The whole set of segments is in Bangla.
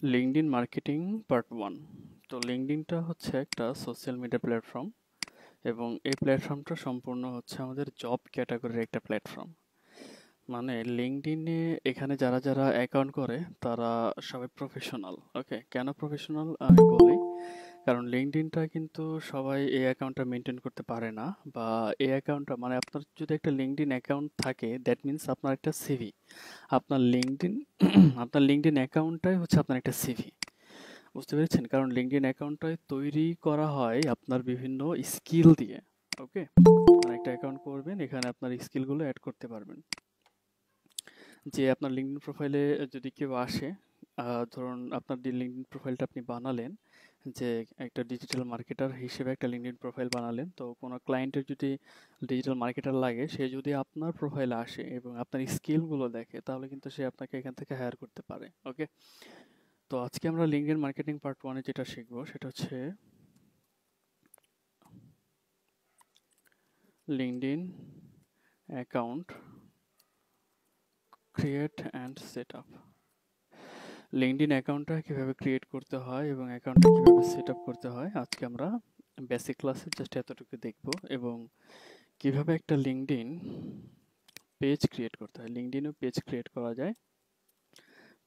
LinkedIn marketing part 1। তো লিঙ্কডইনটা হচ্ছে একটা সোশ্যাল মিডিয়া প্ল্যাটফর্ম এবং এই প্ল্যাটফর্মটা সম্পূর্ণ হচ্ছে আমাদের জব ক্যাটাগরির একটা প্ল্যাটফর্ম। মানে লিঙ্কডইনে এখানে যারা যারা অ্যাকাউন্ট করে তারা সবাই প্রফেশনাল। ওকে, কেন প্রফেশনাল আমি বলি, কারণ লিঙ্কডইনটা কিন্তু সবাই এই অ্যাকাউন্টটা মেনটেন করতে পারে না, বা এই অ্যাকাউন্টটা মানে আপনার যদি একটা লিঙ্কডইন অ্যাকাউন্ট থাকে দ্যাট মিন্স আপনার একটা সিভি। আপনার লিঙ্কডইন আপনার লিঙ্কডইন অ্যাকাউন্টটাই হচ্ছে আপনার একটা সিভি। বুঝতে পেরেছেন? কারণ লিঙ্কডইন অ্যাকাউন্টটাই তৈরি করা হয় আপনার বিভিন্ন স্কিল দিয়ে। ওকে, মানে একটা অ্যাকাউন্ট করবেন, এখানে আপনার স্কিলগুলো অ্যাড করতে পারবেন। যে আপনার লিঙ্কডইন প্রোফাইলে যদি কেউ আসে, ধরুন আপনার লিঙ্কডইন প্রোফাইলটা আপনি বানালেন, যে একটা ডিজিটাল মার্কেটার হিসেবে একটা লিঙ্কডইন প্রোফাইল বানালেন, তো কোনো ক্লায়েন্টের যদি ডিজিটাল মার্কেটার লাগে, সে যদি আপনার প্রোফাইলে আসে এবং আপনার স্কিলগুলো দেখে, তাহলে কিন্তু সে আপনাকে এখান থেকে হায়ার করতে পারে। ওকে, তো আজকে আমরা লিঙ্কডইন মার্কেটিং পার্ট 1 এ যেটা শিখবো সেটা হচ্ছে LinkedIn account create and set up. LinkedIn অ্যাকাউন্টটা কিভাবে ক্রিয়েট করতে হয় এবং অ্যাকাউন্টটা কিভাবে সেট আপ করতে হয়, আজকে আমরা বেসিক ক্লাসে জাস্ট এতটুকু দেখব, এবং কিভাবে একটা লিঙ্কডইন পেজ ক্রিয়েট করতে হয়। লিঙ্কডইনেও পেজ ক্রিয়েট করা যায়,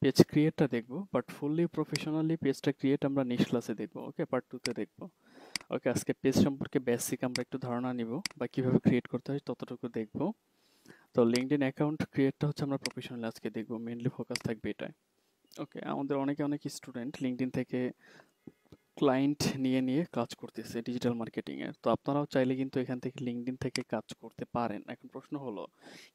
পেজ ক্রিয়েটটা দেখবো, বাট ফুললি প্রফেশনালি পেজটা ক্রিয়েট আমরা নেক্সট ক্লাসে দেখবো। ওকে, পার্ট 2 তে দেখবো। ওকে, আজকে পেজ সম্পর্কে বেসিক আমরা একটু ধারণা নিব, বা কিভাবে ক্রিয়েট করতে হয় ততটুকু দেখবো। তো লিঙ্কডইন অ্যাকাউন্ট ক্রিয়েটটা হচ্ছে আমরা প্রফেশনালি আজকে দেখবো, মেইনলি ফোকাস থাকবে এটাই। ওকে, আমাদের অনেক স্টুডেন্ট লিঙ্কডইন থেকে ক্লায়েন্ট নিয়ে নিয়ে কাজ করতেছে ডিজিটাল মার্কেটিং এর। তো আপনারাও চাইলে কিন্তু এখান থেকে লিঙ্কডইন থেকে কাজ করতে পারেন। এখন প্রশ্ন হলো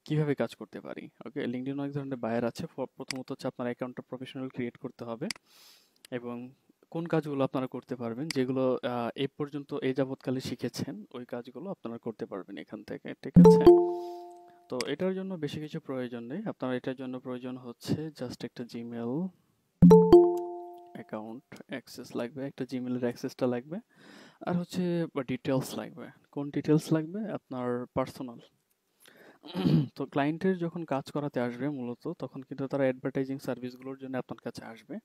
কিভাবে কাজ করতে পারি। ওকে, লিঙ্কডইন অনেক ধরনের বায়ার আছে। প্রথমত হচ্ছে আপনার অ্যাকাউন্টটা প্রফেশনাল ক্রিয়েট করতে হবে, এবং কোন কাজগুলো আপনারা করতে পারবেন, যেগুলো এই পর্যন্ত এই যাবৎকালে শিখেছেন, ওই কাজগুলো আপনারা করতে পারবেন এখান থেকে। ঠিক আছে, তো এটার জন্য বেশি কিছু প্রয়োজন নেই। আপনার এটার জন্য প্রয়োজন হচ্ছে জাস্ট একটা জিমেল অ্যাকাউন্ট অ্যাক্সেস লাগবে, একটা জিমেলের অ্যাক্সেসটা লাগবে, আর হচ্ছে ডিটেলস লাগবে। কোন ডিটেলস লাগবে? আপনার পার্সোনাল। তো ক্লায়েন্টের যখন কাজ করাতে আসবে মূলত, তখন কিন্তু তারা অ্যাডভার্টাইজিং সার্ভিসগুলোর জন্য আপনার কাছে আসবে।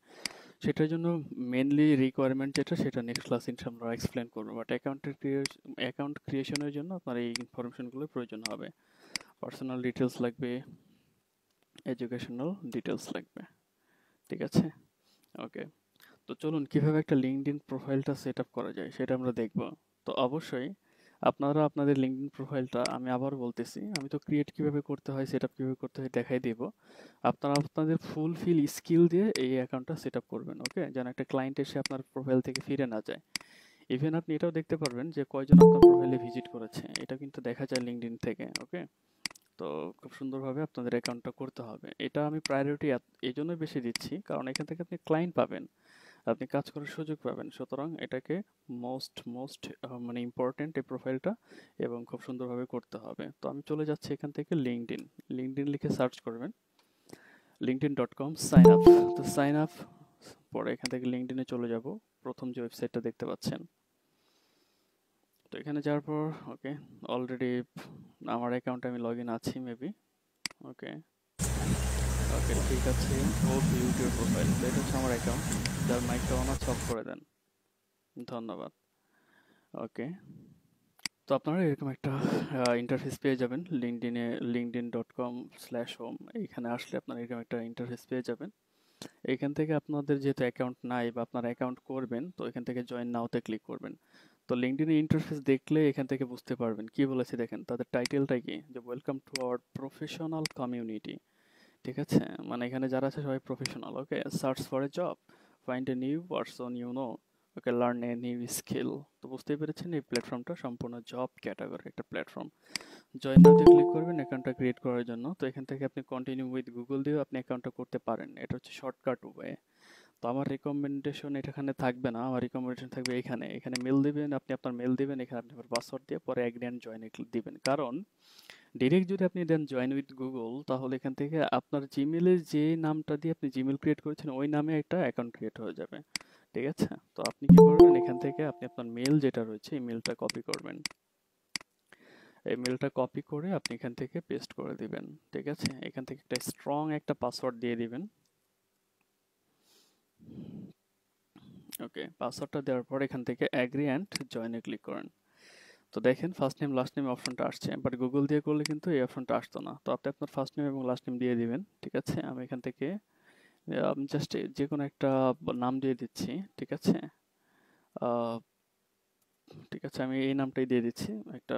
সেটার জন্য মেনলি রিকোয়ারমেন্ট যেটা, সেটা নেক্সট ক্লাস আমরা এক্সপ্লেন করবো। বাট অ্যাকাউন্ট ক্রিয়েশনের জন্য আপনার এই ইনফরমেশনগুলোর প্রয়োজন হবে। পার্সোনাল ডিটেলস লাগবে, এডুকেশনাল ডিটেলস লাগবে। ঠিক আছে, ওকে। তো চলুন কিভাবে একটা লিঙ্কডইন প্রোফাইলটা সেট আপ করা যায় সেটা আমরা দেখব। তো অবশ্যই আপনারা আপনাদের লিঙ্কডইন প্রোফাইলটা, আমি আবার বলতেছি, আমি তো ক্রিয়েট কিভাবে করতে হয়, সেট আপ কিভাবে করতে হয় দেখাই দেব। আপনারা আপনাদের ফুলফিল স্কিল দিয়ে এই অ্যাকাউন্টটা সেট আপ করবেন। ওকে, যেন একটা ক্লায়েন্ট এসে আপনার প্রোফাইল থেকে ফিরে না যায়। ইভেন আপনি এটাও দেখতে পারবেন যে কয়জন আপনার প্রোফাইলে ভিজিট করেছে, এটা কিন্তু দেখা যায় লিঙ্কডইন থেকে। ওকে, তো খুব সুন্দরভাবে আপনাদের অ্যাকাউন্টটা করতে হবে। এটা আমি প্রায়োরিটি এই জন্য বেশি দিচ্ছি, কারণ এখান থেকে আপনি ক্লায়েন্ট পাবেন, আপনি কাজ করার সুযোগ পাবেন। সুতরাং এটাকে মোস্ট মানে ইম্পর্টেন্ট এই প্রোফাইলটা, এবং খুব সুন্দরভাবে করতে হবে। তো আমি চলে যাচ্ছি এখান থেকে লিঙ্কডইন। লিঙ্কডইন লিখে সার্চ করবেন, linkedin.com সাইন আপ। তো সাইন আপ পরে এখান থেকে লিঙ্কডইনে চলে যাব। প্রথম যে ওয়েবসাইটটা দেখতে পাচ্ছেন, তো এখানে যাওয়ার পর ওকে, অলরেডি আমার অ্যাকাউন্টে আমি লগ ইন আছি মেবি। ওকে, ওকে ঠিক আছে। ও ভিউড ইউর প্রোফাইল, তো এটা হচ্ছে আমার অ্যাকাউন্ট। যার মাইকটা অন আছে অফ করে দেন, ধন্যবাদ। ওকে, তো আপনারা এরকম একটা ইন্টারফেস পেয়ে যাবেন লিঙ্কডইনে। linkedin.com/home এইখানে আসলে আপনারা এরকম একটা ইন্টারফেস পেয়ে যাবেন। এইখান থেকে আপনাদের যেহেতু অ্যাকাউন্ট নাই বা আপনারা অ্যাকাউন্ট করবেন, তো এখান থেকে জয়েন নাওতে ক্লিক করবেন। তো লিঙ্কডইনের ইন্টারফেস দেখলে এখান থেকে বুঝতে পারবেন কি বলেছে। দেখেন তাদের টাইটেলটা কি, যে welcome to our professional community. ঠিক আছে, মানে এখানে যারা আছে সবাই professional. Okay, search for a job, find a new person you know, okay, learn a new skill. তো বুঝতেই পেরেছেন এই প্ল্যাটফর্মটা সম্পূর্ণ জব ক্যাটাগরি একটা প্ল্যাটফর্ম। জয়েন নাওতে ক্লিক করবেন অ্যাকাউন্টটা ক্রিয়েট করার জন্য। তো এখান থেকে আপনি কন্টিনিউ উইথ গুগল দিয়েও আপনি অ্যাকাউন্টটা করতে পারেন, এটা হচ্ছে শর্টকাট ওয়ে। তো আমার রিকমেন্ডেশন এখানে থাকবে না, আমার রিকমেন্ডেশন থাকবে এখানে। এখানে মেল দিবেন, আপনি আপনার মেল দিবেন, এখানে আপনি আপনার পাসওয়ার্ড দিয়ে পরে অ্যাগ্রি অ্যান্ড জয়েনে দিবেন। কারণ ডিরেক্ট যদি আপনি দেন জয়েন উইথ গুগল, তাহলে এখান থেকে আপনার জিমেলের যে নামটা দিয়ে আপনি জিমেল ক্রিয়েট করেছেন ওই নামে একটা অ্যাকাউন্ট ক্রিয়েট হয়ে যাবে। ঠিক আছে, তো আপনি কি করবেন, এখান থেকে আপনি আপনার মেল যেটা রয়েছে এই মেলটা কপি করবেন। এই মেলটা কপি করে আপনি এখান থেকে পেস্ট করে দিবেন। ঠিক আছে, এখান থেকে একটা স্ট্রং একটা পাসওয়ার্ড দিয়ে দিবেন। ওকে, পাসওয়ার্ডটা দেওয়ার পর এখান থেকে অ্যাগ্রি অ্যান্ড জয়েনে ক্লিক করেন। তো দেখেন ফার্স্ট নেম লাস্ট নেম অপশনটা আসছে, বাট গুগল দিয়ে করলে কিন্তু এই অপশনটা আসতো না। তো আপনি আপনার ফার্স্ট নেম এবং লাস্ট নেম দিয়ে দিবেন, ঠিক আছে। আমি এখান থেকে জাস্ট যে কোনো একটা নাম দিয়ে দিচ্ছি, ঠিক আছে। আহ, ঠিক আছে, আমি এই নামটাই দিয়ে দিচ্ছি, একটা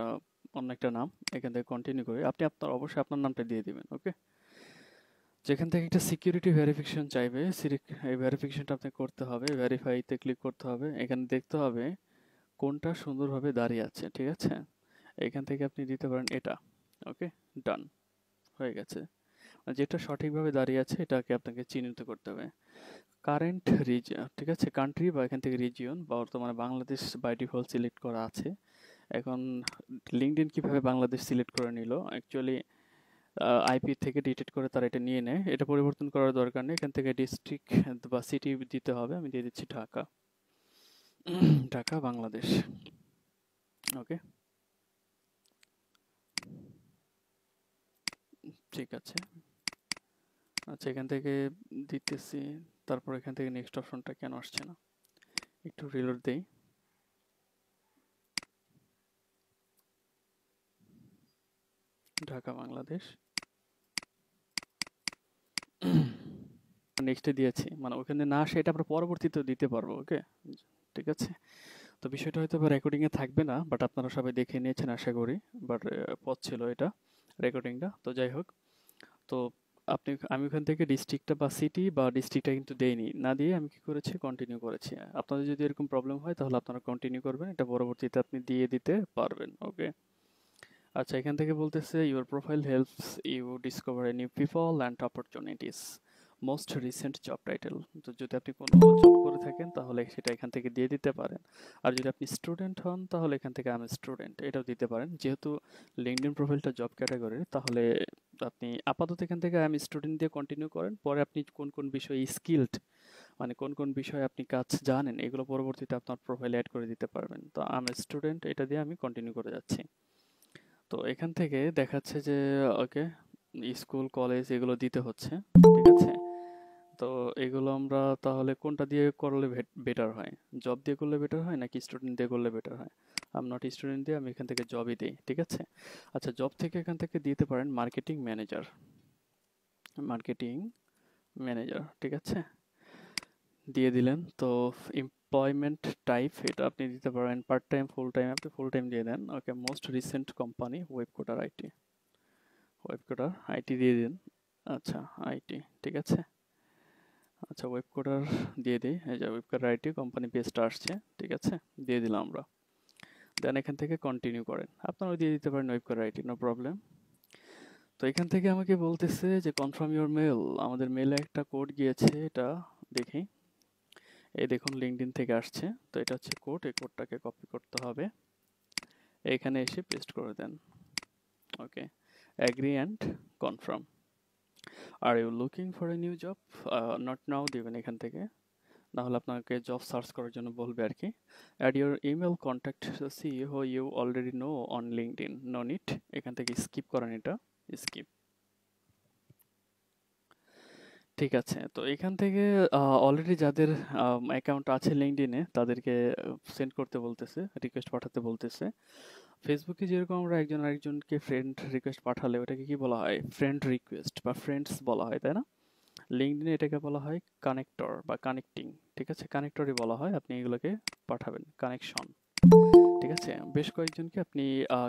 অন্য একটা নাম। এখান থেকে কন্টিনিউ করে আপনি আপনার অবশ্যই আপনার নামটা দিয়ে দিবেন, ওকে। যেখান থেকে একটা সিকিউরিটি ভেরিফিকেশন চাইবে, এই ভেরিফিকেশনটা আপনি করতে হবে, ভেরিফাইতে ক্লিক করতে হবে। এখানে দেখতে হবে কোনটা সুন্দরভাবে দাঁড়িয়ে আছে, ঠিক আছে। এখান থেকে আপনি দিতে পারেন এটা, ওকে, ডান, হয়ে গেছে। যেটা সঠিকভাবে দাঁড়িয়ে আছে এটাকে আপনাকে চিহ্নিত করতে হবে। কারেন্ট রিজিয়ন, ঠিক আছে, কান্ট্রি বা এখান থেকে রিজিয়ন, বর্তমানে বাংলাদেশ বাই ডিফল্ট সিলেক্ট করা আছে। এখন লিঙ্কডইন কিভাবে বাংলাদেশ সিলেক্ট করে নিল, অ্যাকচুয়ালি আইপি থেকে ডিটেক্ট করে তারা এটা নিয়ে নেয়, এটা পরিবর্তন করার দরকার নেই। এখান থেকে ডিস্ট্রিক্ট বা সিটি দিতে হবে, আমি দিয়ে দিচ্ছি ঢাকা। ঢাকা বাংলাদেশ, ওকে, ঠিক আছে। আচ্ছা, এখান থেকে দিতেছি, তারপর এখান থেকে নেক্সট অপশনটা কেন আসছে না, একটু রিলোড দেই। ঢাকা বাংলাদেশ, নেক্সটে দিয়েছি, মানে ওখানে না আসে এটা আমরা পরবর্তীতে দিতে পারবো, ওকে, ঠিক আছে। তো বিষয়টা হয়তো বা রেকর্ডিং এ থাকবে না, বাট আপনারা সবাই দেখে নিয়েছেন আশা করি, বাট পথ ছিল এটা রেকর্ডিংটা, তো যাই হোক। তো আমি ওখান থেকে ডিস্ট্রিক্টটা বা সিটি বা ডিস্ট্রিক্টটা কিন্তু দেইনি, না দিয়ে আমি কি করেছি, কন্টিনিউ করেছি। আপনাদের যদি এরকম প্রবলেম হয় তাহলে আপনারা কন্টিনিউ করবেন, এটা পরবর্তীতে আপনি দিয়ে দিতে পারবেন, ওকে। আচ্ছা, এখান থেকে বলতেছে your profile helps you discover new people and opportunities, most recent job title. তো যদি আপনি কোনো জব করে থাকেন তাহলে সেটা এখান থেকে দিয়ে দিতে পারেন। আর যদি আপনি স্টুডেন্ট হন তাহলে এখান থেকে আমি স্টুডেন্ট এটাও দিতে পারেন। যেহেতু লিঙ্কডইন প্রোফাইলটা জব ক্যাটাগরির, তাহলে আপনি আপাতত এখান থেকে আমি স্টুডেন্ট দিয়ে কন্টিনিউ করেন। পরে আপনি কোন কোন বিষয়ে স্কিলড, মানে কোন কোন বিষয়ে আপনি কাজ জানেন, এগুলো পরবর্তীতে আপনার প্রোফাইলে অ্যাড করে দিতে পারবেন। তো আমি স্টুডেন্ট এটা দিয়ে আমি কন্টিনিউ করে যাচ্ছি। তো এখান থেকে দেখাচ্ছে যে ওকে, স্কুল কলেজ এগুলো দিতে হচ্ছে, ঠিক আছে। তো এগুলো আমরা তাহলে কোনটা দিয়ে করলে বেটার হয়, জব দিয়ে করলে বেটার হয় নাকি স্টুডেন্ট দিয়ে করলে বেটার হয়? আমি নট স্টুডেন্ট দিয়ে আমি এখান থেকে জবই দিই, ঠিক আছে। আচ্ছা, জব থেকে এখান থেকে দিতে পারেন মার্কেটিং ম্যানেজার, মার্কেটিং ম্যানেজার, ঠিক আছে, দিয়ে দিলেন। তো এমপ্লয়মেন্ট টাইপ এটা আপনি দিতে পারেন পার্ট টাইম, ফুল টাইম, আপনি ফুল টাইম দিয়ে দেন, okay. Most recent company web coder IT, web coder IT দিয়ে দিন। আচ্ছা, আইটি, ঠিক আছে। আচ্ছা, ওয়েব কোডার দিয়ে দিই, এই যে ওয়েব কোডার আইটি কোম্পানি পেজটা আসছে, ঠিক আছে, দিয়ে দিলাম আমরা। দেন এখান থেকে কন্টিনিউ করেন, আপনারাও দিয়ে দিতে পারেন web coder IT, no problem. তো এখান থেকে আমাকে বলতেছে যে কনফার্ম ইওর মেল, আমাদের মেলে একটা কোড গিয়েছে, এটা দেখি। এই দেখুন লিঙ্কডইন থেকে আসছে, তো এটা হচ্ছে কোড, এই কোডটাকে কপি করতে হবে, এখানে এসে পেস্ট করে দেন, okay. Agree and confirm. Are you looking for a new job, not now দিবেন এখান থেকে, না হলে আপনাকে জব সার্চ করার জন্য বলবে আর কি। Add your email contact see who you already know on LinkedIn, no need, এখান থেকে স্কিপ করেন এটা, স্কিপ, ঠিক আছে। তো এখান থেকে অলরেডি যাদের অ্যাকাউন্ট আছে লিঙ্কডইনে তাদেরকে সেন্ড করতে বলতেছে, রিকোয়েস্ট পাঠাতে বলতেছে। ফেসবুকে যেরকম আমরা একজন আরেকজনকে ফ্রেন্ড রিকোয়েস্ট পাঠালে ওটাকে কি বলা হয়, ফ্রেন্ড রিকোয়েস্ট বা ফ্রেন্ডস বলা হয়, তাই না? লিঙ্কডইনে এটাকে বলা হয় কানেক্টর বা কানেক্টিং, ঠিক আছে, কানেক্টরই বলা হয়। আপনি এগুলোকে পাঠাবেন, কানেকশন, ঠিক আছে। বেশ কয়েকজনকে আপনি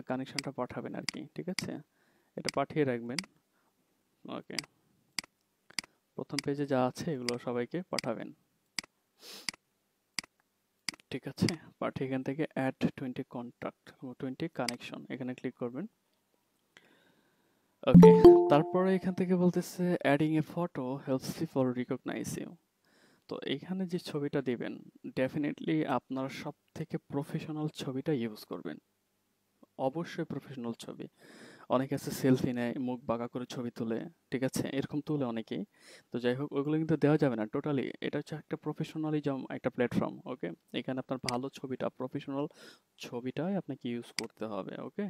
কানেকশনটা পাঠাবেন আর কি, ঠিক আছে, এটা পাঠিয়ে রাখবেন, ওকে। প্রথম পেজে যা আছে এগুলো সবাইকে পাঠাবেন, ঠিক আছে। পাঠিয়ে এখান থেকে অ্যাড 20 কন্ট্যাক্ট, 20 কানেকশন, এখানে ক্লিক করবেন, ওকে। তারপরে এখান থেকে বলতেছে adding a photo helps people recognise you. তো এখানে যে ছবিটা দিবেন, ডেফিনেটলি আপনার সব থেকে প্রফেশনাল ছবিটা ইউজ করবেন, অবশ্যই প্রফেশনাল ছবি। অনেকে আছে সেলফি নেয়, মুখ বাঁকা করে ছবি তোলে, ঠিক আছে, এরকম তুলে অনেকেই। তো যাই হোক, ওইগুলো কিন্তু দেওয়া যাবে না টোটালি, এটা হচ্ছে একটা প্রফেশনালিজম, একটা প্ল্যাটফর্ম, ওকে। এখানে আপনার ভালো ছবিটা, প্রফেশনাল ছবিটাই আপনাকে ইউজ করতে হবে, ওকে।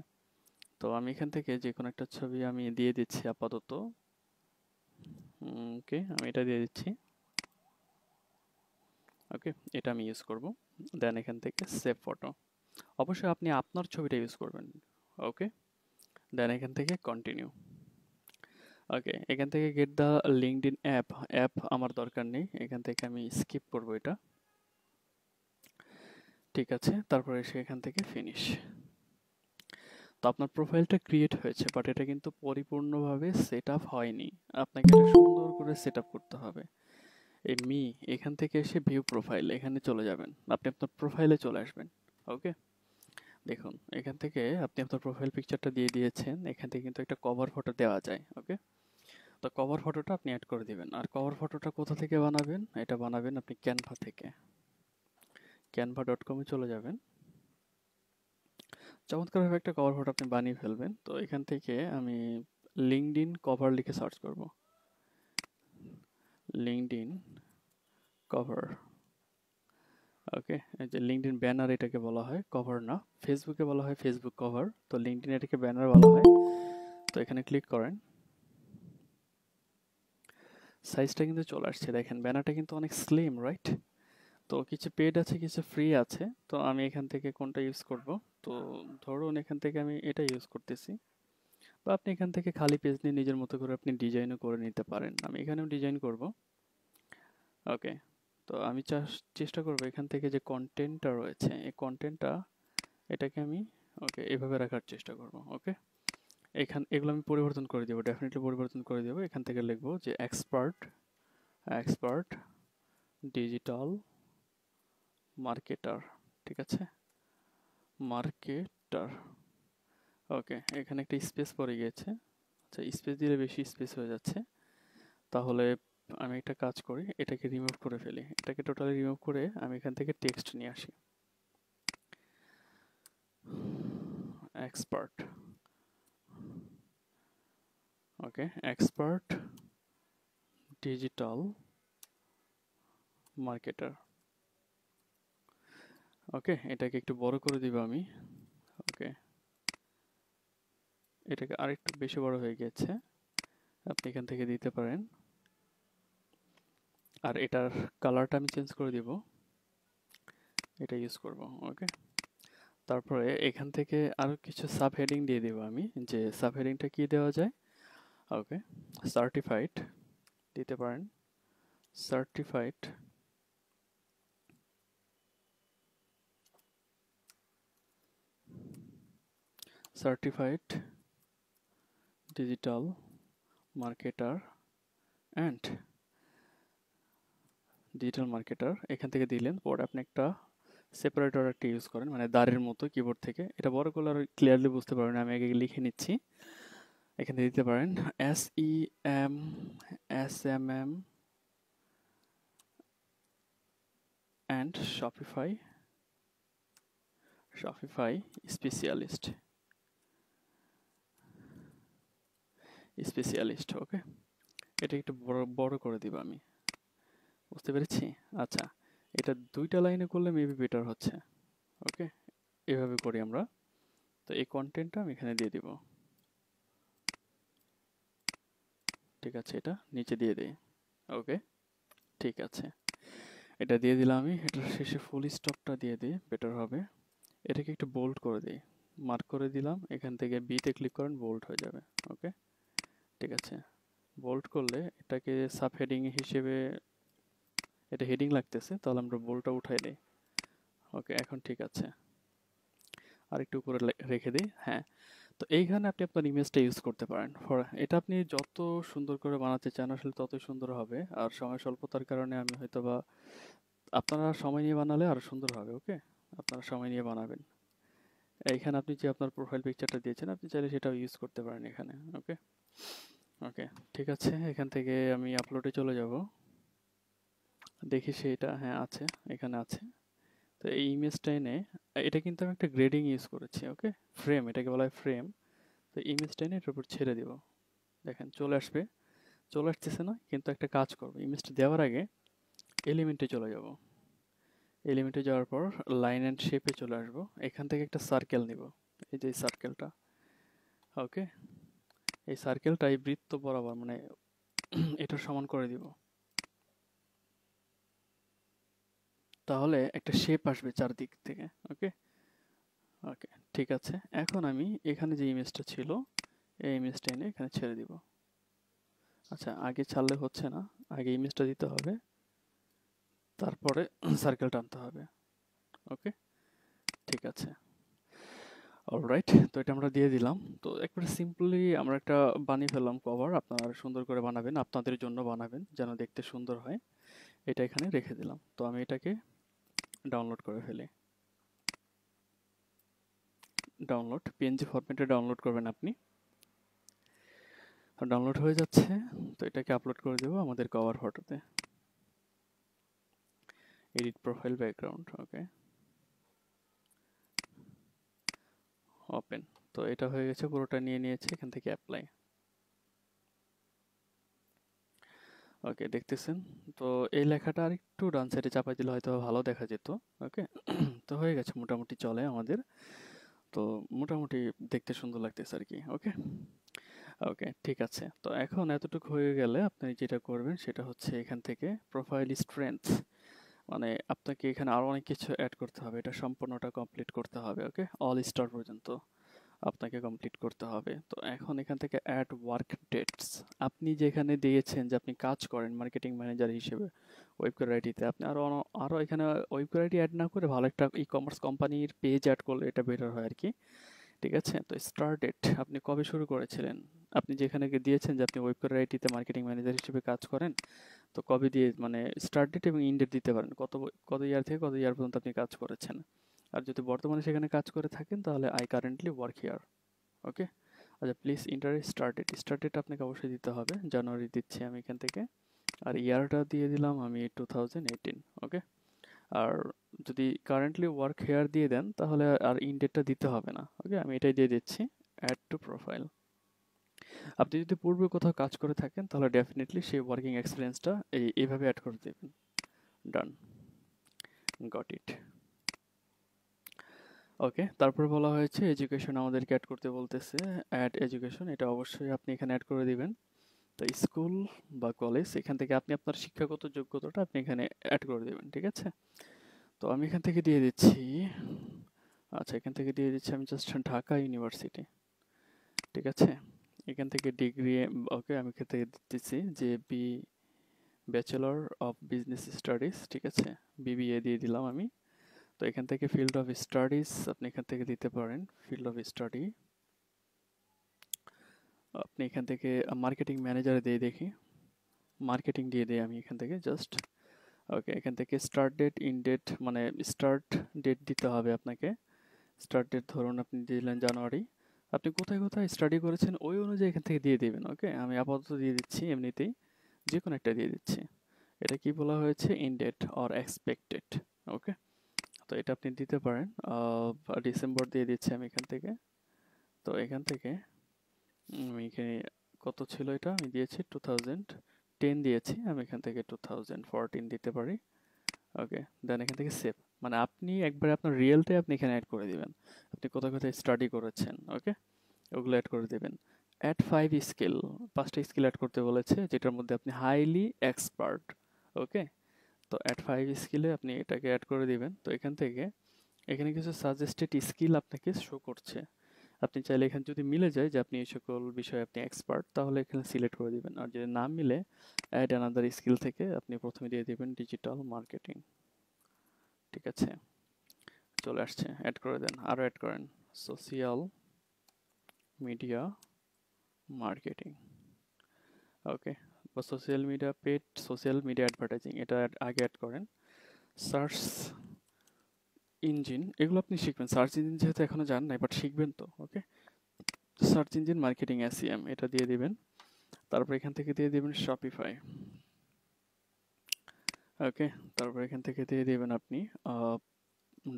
তো আমি এখান থেকে যে কোনো একটা ছবি আমি দিয়ে দিচ্ছি আপাতত, ওকে, আমি এটা দিয়ে দিচ্ছি, ওকে, এটা আমি ইউজ করব। দেন এখান থেকে সেভ ফটো, অবশ্যই আপনি আপনার ছবিটা ইউজ করবেন। ওকে, দেন এখান থেকে কন্টিনিউ। ওকে, এখান থেকে get the LinkedIn app, app আমার দরকার নেই, এখান থেকে আমি স্কিপ করব এটা। ঠিক আছে, তারপরে এসে এখান থেকে ফিনিশ। তো আপনার প্রোফাইলটা ক্রিয়েট হয়েছে, বাট এটা কিন্তু পরিপূর্ণভাবে সেট আপ হয়নি। আপনাকে এটা সুন্দর করে সেট আপ করতে হবে। এই এখান থেকে এসে ভিউ প্রোফাইল এখানে চলে যাবেন, আপনি আপনার প্রোফাইলে চলে আসবেন। ওকে, দেখুন এখান থেকে আপনি আপনার প্রোফাইল পিকচারটা দিয়ে দিয়েছেন, এখান থেকে কিন্তু একটা কভার ফটো দেওয়া যায়। ওকে, তো কভার ফটোটা আপনি অ্যাড করে দিবেন। আর কভার ফটোটা কোথা থেকে বানাবেন? এটা বানাবেন আপনি ক্যানভা থেকে, canva.com-এ চলে যাবেন। চমৎকারভাবে একটা কভার ফটো আপনি বানিয়ে ফেলবেন। তো এখান থেকে আমি লিঙ্কডইন কভার লিখে সার্চ করব। LinkedIn cover. ওকে, এই যে লিঙ্কডইন ব্যানার এটাকে বলা হয়, কভার না। ফেসবুকে বলা হয় ফেসবুক কভার, তো লিঙ্কডইন এটাকে ব্যানার বলা হয়। তো এখানে ক্লিক করেন, সাইজটা কিন্তু চলে আসছে। দেখেন ব্যানারটা কিন্তু অনেক স্লিম, রাইট? তো কিছু পেড আছে, কিছু ফ্রি আছে। তো আমি এখান থেকে কোনটা ইউজ করব? তো ধরুন এখান থেকে আমি এটা ইউজ করতেছি। বা আপনি এখান থেকে খালি পেজ নিয়ে নিজের মতো করে আপনি ডিজাইনও করে নিতে পারেন। আমি এখানেও ডিজাইন করব। ওকে, তো আমি চেষ্টা করব এখান থেকে যে কন্টেন্টটা রয়েছে, এই কন্টেন্টটা এটাকে আমি ওকে এভাবে রাখার চেষ্টা করব। ওকে, এগুলো আমি পরিবর্তন করে দেবো, ডেফিনেটলি পরিবর্তন করে দেবো। এখান থেকে লিখবো যে এক্সপার্ট এক্সপার্ট ডিজিটাল মার্কেটার। ঠিক আছে, মার্কেটার। ওকে, এখানে একটা স্পেস পড়ে গিয়েছে। আচ্ছা, স্পেস দিলে বেশি স্পেস হয়ে যাচ্ছে। তাহলে আমি একটা কাজ করি, এটাকে রিমুভ করে ফেলি। এটাকে টোটালি রিমুভ করে আমি এখান থেকে টেক্সট নিয়ে আসি। এক্সপার্ট। ওকে, এক্সপার্ট ডিজিটাল মার্কেটার। ওকে, এটাকে একটু বড় করে দিব আমি। ওকে, এটাকে আরেকটু বেশি বড় হয়ে গেছে, আপনি এখান থেকে দিতে পারেন। আর এটার কালারটা আমি চেঞ্জ করে দিব, এটা ইউজ করব। ওকে, তারপরে এখান থেকে আরো কিছু সাব হেডিং দিয়ে দিব আমি, যে সাব হেডিংটা কি দেওয়া যায়। ওকে, সার্টিফাইড দিতে পারেন, certified certified digital marketer and digital marketer এখান থেকে দিলেন। পরে আপনি একটা সেপারেটর একটা ইউজ করেন, মানে দাঁড়ের মতো কিবোর্ড থেকে। এটা বড় করলে আর ক্লিয়ারলি বুঝতে পারবেন, আমি আগে লিখে নিচ্ছি। এখানে দিতে পারেন SEM অ্যান্ড শপিফাই স্পেশালিস্ট। ওকে, এটা একটু বড় বড় করে দিব আমি, বুঝতে পেরেছি। আচ্ছা, এটা দুইটা লাইনে করলে মেবি বেটার হচ্ছে। ওকে, এভাবে করি আমরা। তো এই কন্টেন্টটা আমি এখানে দিয়ে দিব। ঠিক আছে, এটা নিচে দিয়ে দিই। ওকে, ঠিক আছে, এটা দিয়ে দিলাম আমি। এটার শেষে ফুল স্টপটা দিয়ে দিই, বেটার হবে। এটাকে একটু বোল্ড করে দিই, মার্ক করে দিলাম। এখান থেকে বিতে ক্লিক করেন, বোল্ড হয়ে যাবে। ওকে, ঠিক আছে, বোল্ড করলে এটাকে সাব হেডিং হিসেবে, এটা হেডিং লাগতেছে, তাহলে আমরা বোল্ডটা উঠাই দিই। ওকে, এখন ঠিক আছে, আর একটু উপরে রেখে দিই। হ্যাঁ, তো এইখানে আপনি আপনার ইমেজটা ইউজ করতে পারেন। এটা আপনি যত সুন্দর করে বানাতে চান আসলে ততই সুন্দর হবে। আর সময় স্বল্পতার কারণে আমি হয়তোবা, আপনারা সময় নিয়ে বানালে আরো সুন্দর হবে। ওকে, আপনারা সময় নিয়ে বানাবেন। এইখানে আপনি যে আপনার প্রোফাইল পিকচারটা দিয়েছেন, আপনি চাইলে সেটাও ইউজ করতে পারেন এখানে। ওকে, ওকে, ঠিক আছে, এখান থেকে আমি আপলোডে চলে যাব। দেখি সেটা, হ্যাঁ আছে, এখানে আছে। তো এই ইমেজটা এনে, এটা কিন্তু আমি একটা গ্রেডিং ইউজ করেছি। ওকে, ফ্রেম, এটাকে বলা হয় ফ্রেম। তো ইমেজটা এনে এটার উপর ছেড়ে দিব। দেখেন চলে আসবে, চলে আসতেছে না? কিন্তু একটা কাজ করব, ইমেজটা দেওয়ার আগে এলিমেন্টে চলে যাব। এলিমেন্টে যাওয়ার পর লাইন অ্যান্ড শেপে চলে আসবো। এখান থেকে একটা সার্কেল নিব, এই যে সার্কেলটা। ওকে, এই সার্কেলটা এই বৃত্ত বরাবর, মানে এটা সমান করে দিব। তাহলে একটা শেপ আসবে চারদিক থেকে। ওকে, ওকে, ঠিক আছে। এখন আমি এখানে যে ইমেজটা ছিল এই ইমেজটা এনে এখানে ছেড়ে দিব। আচ্ছা, আগে ছাড়লে হচ্ছে না, আগে ইমেজটা দিতে হবে, তারপরে সার্কেল টানতে হবে। ওকে, ঠিক আছে। অলরাইট, তো এটা আমরা দিয়ে দিলাম। তো একবারে সিম্পলি আমরা একটা বানিয়ে ফেললাম কভার। আপনারা সুন্দর করে বানাবেন, আপনাদের জন্য বানাবেন যেন দেখতে সুন্দর হয়। এটা এখানে রেখে দিলাম। তো আমি এটাকে ডাউনলোড করে ফেলি। ডাউনলোড পিএনজি ফরম্যাটে ডাউনলোড করবেন আপনি। ডাউনলোড হয়ে যাচ্ছে, তো এটাকে আপলোড করে দেবো আমাদের কভার ফটোতে। এডিট প্রোফাইল ব্যাকগ্রাউন্ড, ওকে, ওপেন। তো এটা হয়ে গেছে, পুরোটা নিয়ে নিয়েছে, এখান থেকে অ্যাপ্লাই। ওকে, দেখতেছেন তো এই লেখাটা আর একটু ডান সাইডে চাপাই দিলে হয়তো ভালো দেখা যেত। ওকে, তো হয়ে গেছে, মোটামুটি চলে আমাদের। তো মোটামুটি দেখতে সুন্দর লাগতেছে আর কি। ওকে, ওকে, ঠিক আছে। তো এখন এতটুকু হয়ে গেলে আপনি যেটা করবেন সেটা হচ্ছে এখান থেকে প্রোফাইল স্ট্রেংথ, মানে আপনাকে এখানে আরো অনেক কিছু অ্যাড করতে হবে। এটা সম্পূর্ণটা কমপ্লিট করতে হবে। ওকে, অল স্টার পর্যন্ত আপনাকে কমপ্লিট করতে হবে। তো এখন এখান থেকে অ্যাড ওয়ার্ক ডেটস, আপনি যেখানে দিয়েছেন যে আপনি কাজ করেন মার্কেটিং ম্যানেজার হিসেবে ওয়েব কোয়ালিটিতে, আপনি আরো এখানে ওয়েব কোয়ালিটি অ্যাড না করে ভালো একটা ই কমার্স কোম্পানির পেজ অ্যাড করলে এটা বেটার হয় আর কি। ঠিক আছে, তো স্টার্ট ডেট আপনি কবে শুরু করেছিলেন, আপনি যেখানে দিয়েছেন যে আপনি ওয়েব কোয়ালিটিতে মার্কেটিং ম্যানেজার হিসেবে কাজ করেন, তো কবে দিয়ে, মানে স্টার্ট ডেট এবং ইন্ড ডেট দিতে পারেন, কত কত ইয়ার থেকে কত ইয়ার পর্যন্ত আপনি কাজ করেছেন। আর যদি বর্তমানে সেখানে কাজ করে থাকেন তাহলে I currently work here. Okay, আচ্ছা, please enter start date. Start date আপনাকে অবশ্যই দিতে হবে, জানুয়ারি দিচ্ছি আমি এখান থেকে। আর ইয়ারটা দিয়ে দিলাম আমি 2018। ওকে, আর যদি কারেন্টলি ওয়ার্ক হেয়ার দিয়ে দেন তাহলে আর ইন ডেটটা দিতে হবে না। ওকে, আমি এটাই দিয়ে দিচ্ছি, অ্যাড টু প্রোফাইল। আপনি যদি পূর্বে কোথাও কাজ করে থাকেন তাহলে ডেফিনেটলি সেই ওয়ার্কিং এক্সপিরিয়েন্সটা এইভাবে অ্যাড করে দেবেন। ডান, গট ইট। ওকে, তারপর বলা হয়েছে এডুকেশন আমাদেরকে অ্যাড করতে বলতেছে, অ্যাড এডুকেশন, এটা অবশ্যই আপনি এখানে অ্যাড করে দিবেন। তো স্কুল বা কলেজ, এখান থেকে আপনি আপনার শিক্ষাগত যোগ্যতাটা আপনি এখানে অ্যাড করে দেবেন। ঠিক আছে, তো আমি এখান থেকে দিয়ে দিচ্ছি, আচ্ছা এখান থেকে দিয়ে দিচ্ছি আমি জাস্ট ঢাকা ইউনিভার্সিটি। ঠিক আছে, এখান থেকে ডিগ্রি, ওকে, আমি এখান থেকে দিচ্ছি যে ব্যাচেলর অফ বিজনেস স্টাডিজ। ঠিক আছে, বিবিএ দিয়ে দিলাম আমি। তো এখান থেকে ফিল্ড অফ স্টাডিজ আপনি এখান থেকে দিতে পারেন, ফিল্ড অফ স্টাডি আপনি এখান থেকে মার্কেটিং ম্যানেজার দিয়ে দেখি, মার্কেটিং দিয়ে দিই আমি এখান থেকে জাস্ট। ওকে, এখান থেকে স্টার্ট ডেট ইন ডেট, মানে স্টার্ট ডেট দিতে হবে আপনাকে। স্টার্ট ডেট ধরুন আপনি দিলেন জানুয়ারি, আপনি কোথায় কোথায় স্টাডি করেছেন ওই অনুযায়ী এখান থেকে দিয়ে দিবেন। ওকে, আমি আপাতত দিয়ে দিচ্ছি এমনিতেই, যে কোনো একটা দিয়ে দিচ্ছি। এটা কি বলা হয়েছে, ইন ডেট অর এক্সপেক্টেড। ওকে, তো এটা আপনি দিতে পারেন। ডিসেম্বর দিয়ে দিচ্ছি আমি এখান থেকে। তো এখান থেকে আমি এখানে কত ছিল, এটা আমি দিয়েছি 2010 দিয়েছি, আমি এখান থেকে 2014 দিতে পারি। ওকে, দেন এখান থেকে সেভ, মানে আপনি একবারে আপনার রিয়েলটাই আপনি এখানে অ্যাড করে দিবেন, আপনি কোথায় কোথায় স্টাডি করেছেন। ওকে, ওগুলো অ্যাড করে দেবেন। অ্যাড 5 স্কিল, 5টা স্কিল অ্যাড করতে বলেছে যেটার মধ্যে আপনি হাইলি এক্সপার্ট। ওকে, তো অ্যাড 5 স্কিলে আপনি এটাকে অ্যাড করে দিবেন। তো এখান থেকে এখানে কিছু সাজেস্টেড স্কিল আপনাকে শো করছে, আপনি চাইলে এখানে যদি মিলে যায় যে আপনি এই সকল বিষয়ে আপনি এক্সপার্ট তাহলে এখানে সিলেক্ট করে দিবেন। আর যদি না মিলে অ্যাড অ্যানাদার স্কিল থেকে আপনি প্রথমে দিয়ে দিবেন ডিজিটাল মার্কেটিং। ঠিক আছে, চলে আসছে, অ্যাড করে দেন, আরও অ্যাড করেন সোশিয়াল মিডিয়া মার্কেটিং। ওকে, বা social media paid, social media advertising, এটা আগে অ্যাড করেন। সার্চ ইঞ্জিন, এগুলো আপনি শিখবেন, সার্চ ইঞ্জিন যেহেতু এখনো জান নাই বাট শিখবেন তো। ওকে, সার্চ ইঞ্জিন মার্কেটিং এসইএম, এটা দিয়ে দিবেন। তারপর এখান থেকে দিয়ে দিবেন শপিফাই। ওকে, তারপর এখান থেকে দিয়ে দিবেন আপনি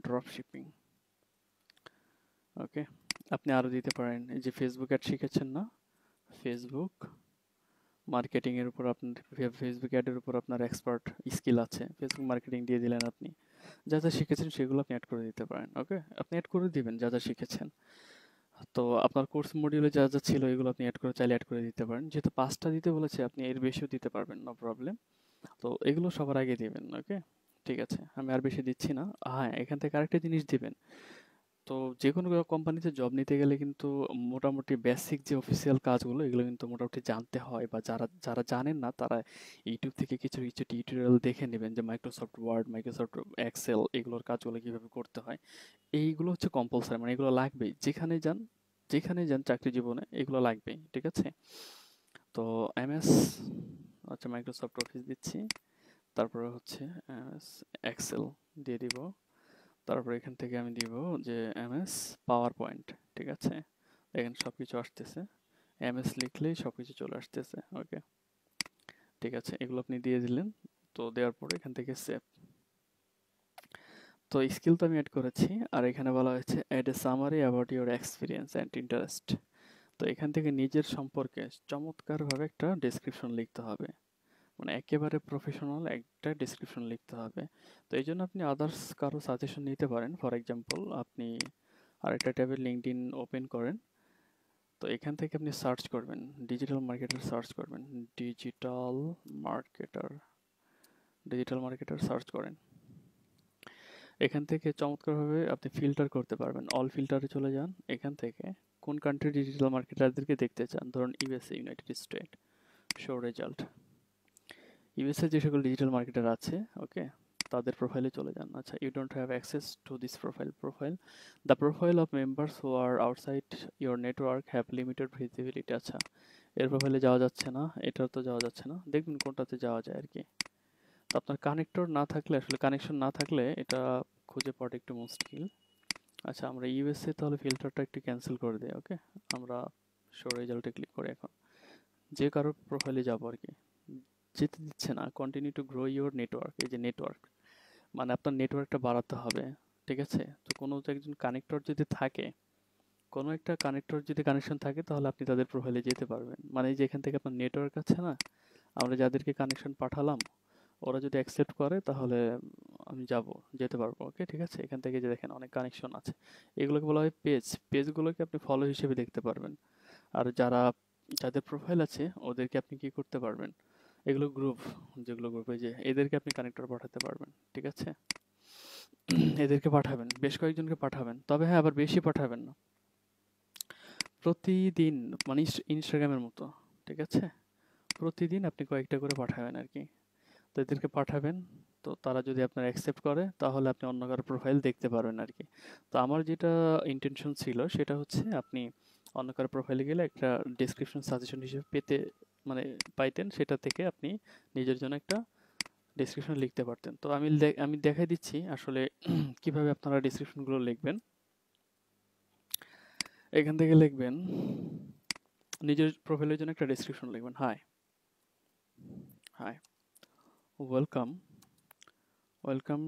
ড্রপ শিপিং। ওকে, আপনি আরও দিতে পারেন, এই যে ফেসবুক অ্যাড শিখেছেন না, ফেসবুক মার্কেটিং এর উপর আপনার, ফেসবুক অ্যাডের উপর আপনার এক্সপার্ট স্কিল আছে, ফেসবুক মার্কেটিং দিয়ে দিলেন আপনি। যা যা শিখেছেন সেগুলো আপনি অ্যাড করে দিতে পারেন। ওকে, আপনি অ্যাড করে দিবেন যা যা শিখেছেন। তো আপনার কোর্স মডিউলে যা যা ছিল এগুলো আপনি চাইলে অ্যাড করে দিতে পারেন, যেহেতু 5টা দিতে বলেছে আপনি এর বেশিও দিতে পারবেন, নো প্রবলেম। তো এগুলো সবার আগে দিবেন। ওকে, ঠিক আছে, আমি আর বেশি দিচ্ছি না। হ্যাঁ, এখান থেকে আরেকটা জিনিস দিবেন। তো যেকোনো কোম্পানিতে জব নিতে গেলে কিন্তু মোটামুটি বেসিক যে অফিসিয়াল কাজগুলো এগুলো কিন্তু মোটামুটি জানতে হয়, বা যারা যারা জানেন না তারা ইউটিউব থেকে কিছু কিছু টিউটোরিয়াল দেখে নেবেন, যে মাইক্রোসফট ওয়ার্ড, মাইক্রোসফট এক্সেল এগুলোর কাজগুলো কিভাবে করতে হয়। এইগুলো হচ্ছে কম্পালসারি, মানে এগুলো লাগবেই, যেখানে যান চাকরি জীবনে এগুলো লাগবেই, ঠিক আছে। তো এমএস, আচ্ছা মাইক্রোসফট অফিস দিচ্ছি, তারপরে হচ্ছে এমএস এক্সেল দিয়ে দিব, তারপর এখান থেকে আমি দিব যে এমএস পাওয়ার পয়েন্ট, ঠিক আছে। দেখেন সবকিছু আসতেছে, এমএস লিখলেই সবকিছু চলে আসতেছে। ওকে, ঠিক আছে, এগুলো আপনি দিয়ে দিলেন। তো দেওয়ার পরে এখান থেকে সেভ। তো স্কিল তো আমি অ্যাড করেছি, আর এখানে বলা হয়েছে add a summary about your experience and interest. তো এখান থেকে নিজের সম্পর্কে চমৎকারভাবে একটা ডেসক্রিপশন লিখতে হবে, মানে একেবারে প্রফেশনাল একটা ডেসক্রিপশন লিখতে হবে। তো এই জন্য আপনি আদার্স কারো সাজেশন নিতে পারেন। ফর এক্সাম্পল, আপনি আরেকটা ট্যাবে লিঙ্কডইন ওপেন করেন, তো এখান থেকে আপনি সার্চ করবেন, ডিজিটাল মার্কেটার সার্চ করবেন, digital marketer, digital marketer search করেন। এখান থেকে চমৎকারভাবে আপনি ফিল্টার করতে পারবেন, অল ফিল্টারে চলে যান, এখান থেকে কোন কান্ট্রি ডিজিটাল মার্কেটারদেরকে দেখতে চান, ধরুন USA, United state, show result. USA যে সকল ডিজিটাল মার্কেটার আছে, ওকে, তাদের প্রোফাইলে চলে যান। আচ্ছা, you don't have access to this profile, the profile of members who are outside your network have limited visibility. আচ্ছা, এর প্রোফাইলে যাওয়া যাচ্ছে না, এটার তো যাওয়া যাচ্ছে না, দেখবেন কোনটাতে যাওয়া যায় আর কি। তো আপনার কানেক্টর না থাকলে, আসলে কানেকশন না থাকলে এটা খুঁজে পাওয়াটা একটু মুশকিল। আচ্ছা, আমরা ইউএসএ তাহলে ফিল্টারটা একটু ক্যান্সেল করে দিই। ওকে, আমরা শো রেজাল্টে ক্লিক করি। এখন যে কারোর প্রোফাইলে যাবো আর কি, যেতে দিচ্ছে না। Continue to grow your network, এই যে নেটওয়ার্ক, মানে আপনার নেটওয়ার্কটা বাড়াতে হবে, ঠিক আছে। তো কোনো একজন কানেক্টর যদি থাকে, কোনো একটা কানেক্টর যদি কানেকশন থাকে, তাহলে আপনি তাদের প্রোফাইলে যেতে পারবেন। মানে এই যে এখান থেকে আপনার নেটওয়ার্ক আছে না, আমরা যাদেরকে কানেকশন পাঠালাম, ওরা যদি অ্যাকসেপ্ট করে তাহলে আমি যেতে পারবো। ওকে, ঠিক আছে। এখান থেকে যে দেখেন অনেক কানেকশন আছে, এগুলোকে বলা হয় পেজ। পেজগুলোকে আপনি ফলো হিসেবে দেখতে পারবেন। আর যাদের প্রোফাইল আছে ওদেরকে আপনি কি করতে পারবেন, এগুলো গ্রুপ, যেগুলো গ্রুপে যে এদেরকে আপনি কানেক্টর পাঠাতে পারবেন, ঠিক আছে। এদেরকে পাঠাবেন, বেশ কয়েকজনকে পাঠাবেন, তবে হ্যাঁ আবার বেশি পাঠাবেন না, প্রতিদিন, মানে ইনস্টাগ্রামের মতো, ঠিক আছে। প্রতিদিন আপনি কয়েকটা করে পাঠাবেন আর কি। তো এদেরকে পাঠাবেন, তো তারা যদি আপনার অ্যাকসেপ্ট করে তাহলে আপনি অন্য কারো প্রোফাইল দেখতে পারবেন আর কি। তো আমার যেটা ইন্টেনশন ছিল সেটা হচ্ছে আপনি অন্য কারো প্রোফাইলে গেলে একটা ডেসক্রিপশন সাজেশন হিসেবে মানে পাইতেন, সেটা থেকে আপনি নিজের জন্য একটা ডেসক্রিপশন লিখতে পারতেন। তো আমি দেখাই দিচ্ছি আসলে কিভাবে আপনারা ডেসক্রিপশনগুলো লিখবেন। এখান থেকে লিখবেন, নিজের প্রোফাইলের জন্য একটা ডেসক্রিপশন লিখবেন। Hi, hi, welcome, welcome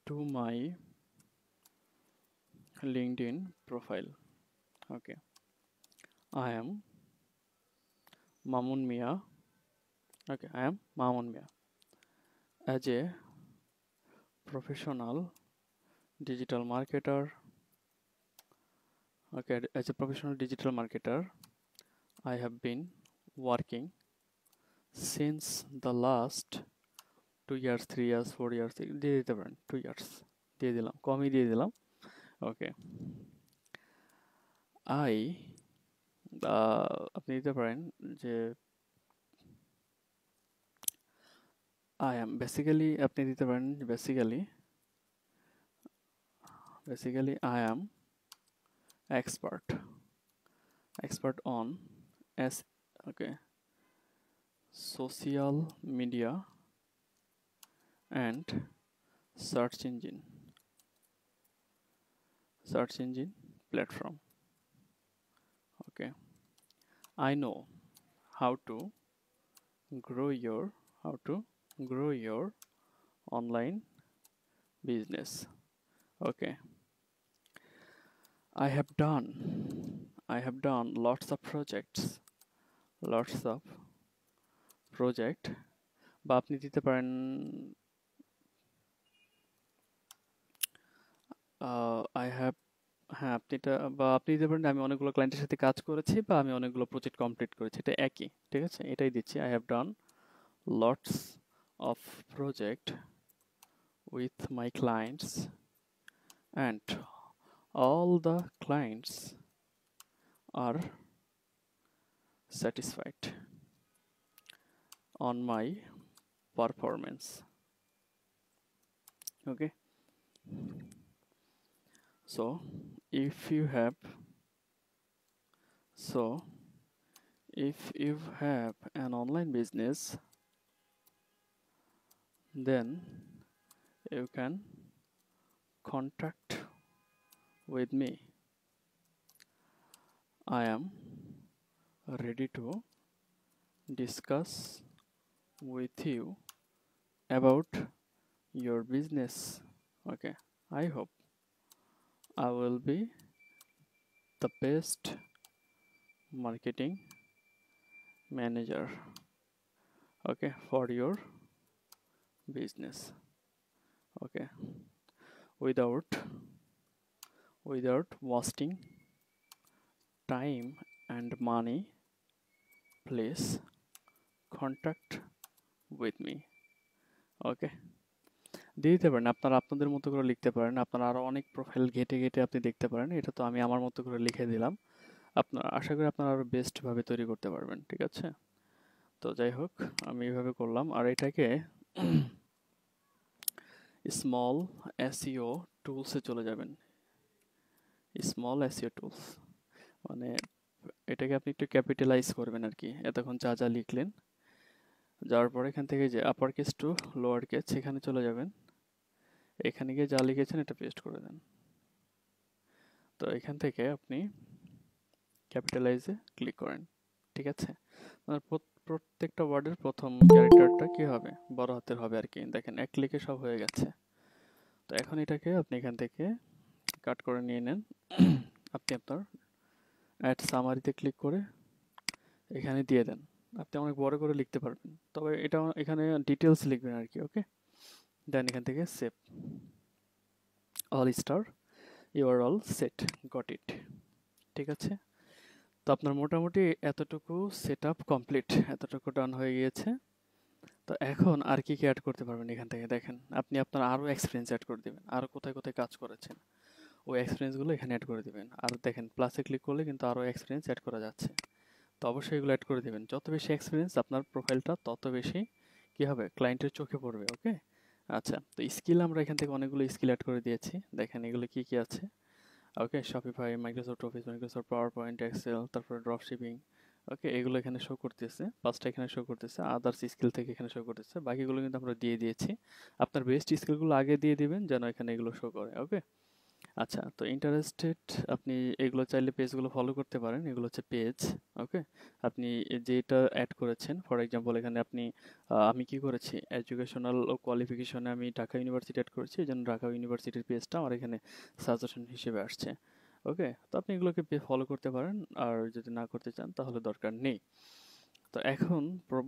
to my LinkedIn profile. Okay, I am Mamun Mia. Okay, I am Mamun Mia. As a professional digital marketer, okay, as a professional digital marketer, I have been working since the last 2 years, 3 years, 4 years. দিয়ে দিতে পারেন, 2 years দিয়ে দিলাম, কমই দিয়ে দিলাম। ওকে, আপনি দিতে পারেন যে I am basically, আপনি দিতে পারেন basically I am expert on as, okay, social media and search engine platform. Okay, I know how to grow your online business. Okay, I have done lots of project, বা আপনি দিতে পারেন I have, হ্যাঁ আপনি এটা, বা আপনি দিতে পারেন আমি অনেকগুলো ক্লায়েন্টের সাথে কাজ করেছি, বা আমি অনেকগুলো প্রজেক্ট কমপ্লিট করেছি, এটা একই, ঠিক আছে। এটাই দিচ্ছি, I have done lots of project with my clients, and all the clients are satisfied on my performance. Okay, so if you have so if you have an online business, then you can contact with me. I am ready to discuss with you about your business. Okay, I hope I will be the best marketing manager, okay, for your business. Okay, without wasting time and money, please contact with me. Okay, দিয়ে দিতে পারেন, আপনারা আপনাদের মতো করে লিখতে পারেন, আপনারা আরো অনেক প্রোফাইল ঘেটে ঘেটে আপনি দেখতে পারেন, এটা তো আমি আমার মতো করে লিখে দিলাম। আপনার আশা করি আপনারা আরো বেস্ট ভাবে তৈরি করতে পারবেন, ঠিক আছে? তো যাই হোক, আমি এইভাবে করলাম, আর এটাকে স্মল এসইও টুলসে চলে যাবেন। স্মল এসইও টুলস মানে এটাকে আপনি একটু ক্যাপিটালাইজ করবেন আর কি। এতক্ষণ যা যা লিখলেন, যাওয়ার পর এখান থেকে যে upper case to lower case সেখানে চলে যাবেন। এখানে গিয়ে যা লিখেছেন এটা পেস্ট করে দেন। তো এখান থেকে আপনি ক্যাপিটালাইজে ক্লিক করেন, ঠিক আছে? মানে প্রত্যেকটা ওয়ার্ডের প্রথম ক্যারেক্টারটা কি হবে, বড় হাতের হবে আর কি। দেখেন এক ক্লিকে সব হয়ে গেছে। তো এখন এটাকে আপনি এখান থেকে কাট করে নিয়ে নেন। আপনি আপনার অ্যাড সামারিতে ক্লিক করে এখানে দিয়ে দেন। আপনি অনেক বড় করে লিখতে পারবেন, তবে এটা এখানে ডিটেলস লিখবেন আর কি। ওকে, দেন এখান থেকে save all star, you are all set, got it, ঠিক আছে? তো আপনার মোটামুটি এতটুকু সেট আপ কমপ্লিট, এতটুকু ডান হয়ে গিয়েছে। তো এখন আর কি কি অ্যাড করতে পারবেন এখান থেকে, দেখেন আপনি আপনার আরও এক্সপিরিয়েন্স অ্যাড করে দেবেন, আরও কোথায় কোথায় কাজ করেছেন ওই এক্সপিরিয়েন্সগুলো এখানে অ্যাড করে দেবেন। আর দেখেন প্লাসে ক্লিক করলে কিন্তু আরও এক্সপিরিয়েন্স অ্যাড করা যাচ্ছে। তো অবশ্যই এগুলো অ্যাড করে দেবেন। যত বেশি এক্সপিরিয়েন্স আপনার প্রোফাইলটা তত বেশি কি হবে, ক্লায়েন্টের চোখে পড়বে। ওকে, আচ্ছা, তো স্কিল আমরা এখান থেকে অনেকগুলো স্কিল অ্যাড করে দিয়েছি। দেখেন এগুলো কি কি আছে। Okay, Shopify, Microsoft Office, Microsoft PowerPoint, Excel, তারপরে ড্রপ শিপিং। ওকে, এগুলো এখানে শো করতেছে, পাঁচটা এখানে শো করতেছে, আদার্স স্কিল থেকে এখানে শো করতেছে, বাকিগুলো কিন্তু আমরা দিয়ে দিয়েছি। আপনার বেস্ট স্কিলগুলো আগে দিয়ে দিবেন যেন এখানে এগুলো শো করে। ওকে, আচ্ছা, তো ইন্টারেস্টেড আপনি এগুলো চাইলে পেজগুলো ফলো করতে পারেন, এগুলো হচ্ছে পেজ। ওকে, আপনি যেটা অ্যাড করেছেন, ফর এক্সাম্পল এখানে আপনি আমি কি করেছি, এডুকেশনাল ও কোয়ালিফিকেশনে আমি ঢাকা ইউনিভার্সিটি অ্যাড করেছি, এই জন্য ঢাকা ইউনিভার্সিটির পেজটা আমার এখানে সাজেশন হিসেবে আসছে। ওকে, তো আপনি এগুলোকে ফলো করতে পারেন, আর যদি না করতে চান তাহলে দরকার নেই। তো এখন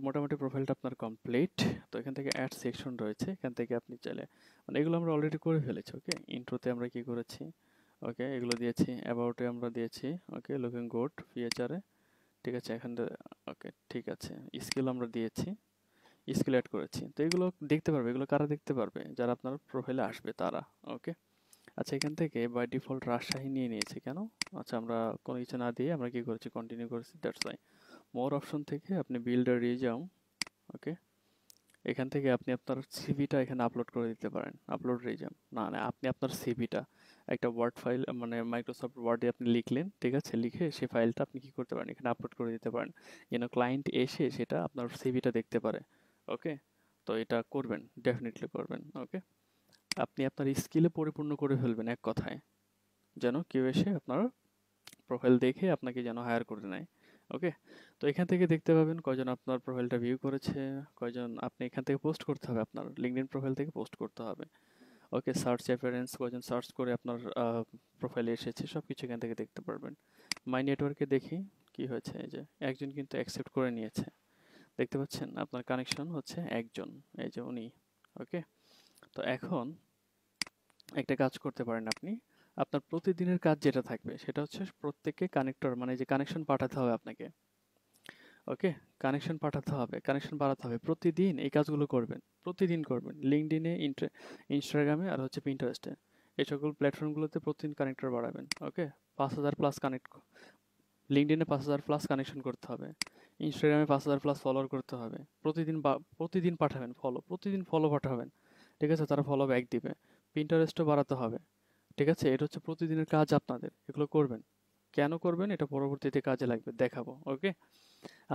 মোটামুটি প্রোফাইলটা আপনার কমপ্লিট। তো এখান থেকে অ্যাড সেকশন রয়েছে, এখান থেকে আপনি চাইলে, মানে এগুলো আমরা অলরেডি করে ফেলেছি। ওকে, ইন্ট্রোতে আমরা কি করেছি, ওকে এগুলো দিয়েছি, অ্যাবাউটে আমরা দিয়েছি, ওকে লুকিং গুড, ফিচারে, ঠিক আছে এখান থেকে। ওকে, ঠিক আছে, স্কিল আমরা দিয়েছি, স্কিল অ্যাড করেছি। তো এগুলো দেখতে পারবে, এগুলো কারা দেখতে পারবে, যারা আপনার প্রোফাইলে আসবে তারা। ওকে, আচ্ছা, এখান থেকে বাই ডিফল্ট রাজশাহী নিয়ে নিয়েছি কেন? আচ্ছা, আমরা কোনো কিছু না দিয়ে আমরা কি করেছি, কন্টিনিউ করেছি, দ্যাটস ওয়াই। মোর অপশন থেকে আপনি বিল্ড আ রিজিউম, ওকে, এখান থেকে আপনি আপনার সিভিটা এখানে আপলোড করে দিতে পারেন। আপলোড রিজিউম না, না, আপনি আপনার সিভিটা একটা ওয়ার্ড ফাইল, মানে মাইক্রোসফট ওয়ার্ডে আপনি লিখলেন, ঠিক আছে, লিখে সেই ফাইলটা আপনি কি করতে পারেন, এখানে আপলোড করে দিতে পারেন, যেন ক্লায়েন্ট এসে সেটা আপনার সিভিটা দেখতে পারে। ওকে, তো এটা করবেন, ডেফিনেটলি করবেন। ওকে, আপনি আপনার স্কিলে পরিপূর্ণ করে ফেলবেন এক কথায়, যেন কেউ এসে আপনার প্রোফাইল দেখে আপনাকে যেন হায়ার করে নেয়। ওকে, তো এখান থেকে দেখতে পাবেন কয়জন আপনার প্রোফাইলটা ভিউ করেছে, কয়জন, আপনি এখান থেকে পোস্ট করতে হবে, আপনার লিঙ্কডইন প্রোফাইল থেকে পোস্ট করতে হবে। ওকে, সার্চ রেফারেন্স, কয়জন সার্চ করে আপনার প্রোফাইলে এসেছে, সব কিছু এখান থেকে দেখতে পারবেন। মাই নেটওয়ার্কে দেখি কি হয়েছে, এই যে একজন কিন্তু অ্যাকসেপ্ট করে নিয়েছে, দেখতে পাচ্ছেন আপনার কানেকশন হচ্ছে একজন, এই যে উনি। ওকে, তো এখন একটা কাজ করতে পারেন আপনি, আপনার প্রতিদিনের কাজ যেটা থাকবে সেটা হচ্ছে প্রত্যেককে কানেক্টর, মানে যে কানেকশন পাঠাতে হবে আপনাকে। ওকে, কানেকশন পাঠাতে হবে, কানেকশন বাড়াতে হবে, প্রতিদিন এই কাজগুলো করবেন, প্রতিদিন করবেন। লিঙ্কডইনে, ইনস্টাগ্রামে আর হচ্ছে পিন্টারেস্টে, এই সকল প্ল্যাটফর্মগুলোতে প্রতিদিন কানেক্টর বাড়াবেন। ওকে, 5,000 প্লাস কানেক্ট, লিঙ্কডইনে 5,000 প্লাস কানেকশন করতে হবে, ইনস্টাগ্রামে 5,000 প্লাস ফলোয়ার করতে হবে, প্রতিদিন প্রতিদিন পাঠাবেন ফলো, প্রতিদিন ফলো পাঠাবেন, ঠিক আছে, তারা ফলো ব্যাক দিবে। পিন্টারেস্টও বাড়াতে হবে, ঠিক আছে। এটা হচ্ছে প্রতিদিনের কাজ আপনাদের, এগুলো করবেন। কেন করবেন এটা পরবর্তীতে কাজে লাগবে, দেখাবো। ওকে,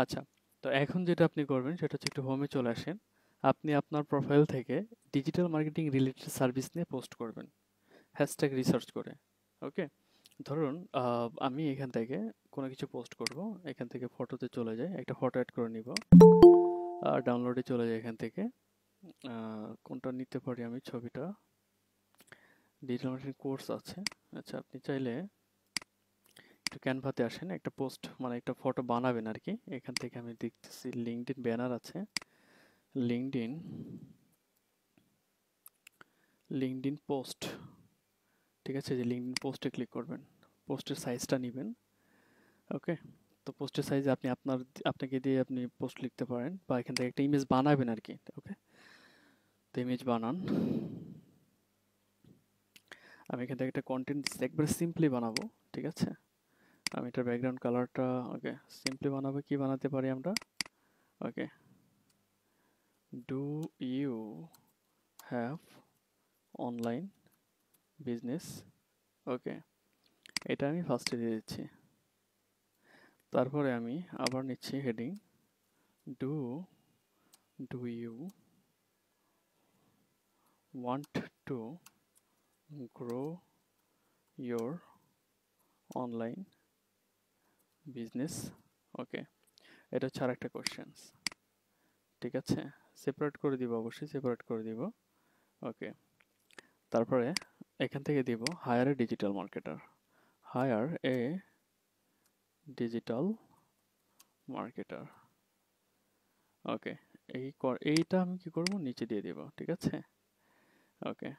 আচ্ছা। তো এখন যেটা আপনি করবেন সেটা হচ্ছে একটু হোমে চলে আসেন। আপনি আপনার প্রোফাইল থেকে ডিজিটাল মার্কেটিং রিলেটেড সার্ভিস নিয়ে পোস্ট করবেন, হ্যাশট্যাগ রিসার্চ করে। ওকে, ধরুন আমি এখান থেকে কোনো কিছু পোস্ট করব, এখান থেকে ফটোতে চলে যাই, একটা ফটো অ্যাড করে নিব, আর ডাউনলোডে চলে যাই এখান থেকে। কোনটা নিতে পারি আমি, ছবিটা, ডিজিটাল মার্কেটিং কোর্স আছে। আচ্ছা, আপনি চাইলে একটু ক্যানভাতে আসেন, একটা পোস্ট মানে একটা ফটো বানাবেন আর কি। এখান থেকে আমি দেখতেছি লিঙ্কডইন ব্যানার আছে, লিঙ্কডইন, লিঙ্কডইন পোস্ট, ঠিক আছে, যে লিঙ্কডইন পোস্টে ক্লিক করবেন, পোস্টের সাইজটা নেবেন। ওকে, তো পোস্টের সাইজে আপনি আপনাকে দিয়ে আপনি পোস্ট লিখতে পারেন, বা এখান থেকে একটা ইমেজ বানাবেন আর কি। ওকে, তো ইমেজ বানান। আমি এখান থেকে একটা কন্টেন্ট একবারে সিম্পলি বানাবো, ঠিক আছে। আমি এটার ব্যাকগ্রাউন্ড কালারটা, ওকে, সিম্পলি বানাবো। কি বানাতে পারি আমরা? Okay, do you have online business? Okay, এটা আমি ফার্স্টে দিয়ে দিচ্ছি। তারপরে আমি আবার নিচ্ছি heading, do do you want to grow your online business? Okay, এটা হচ্ছে আর একটা কোশ্চেন্স, ঠিক আছে। সেপারেট করে দিব, অবশ্যই সেপারেট করে দিব। ওকে, তারপরে এখান থেকে দিব হায়ার এ ডিজিটাল মার্কেটার, হায়ার এ ডিজিটাল মার্কেটার। ওকে, এইটা আমি কি করব, নিচে দিয়ে দিব, ঠিক আছে। ওকে,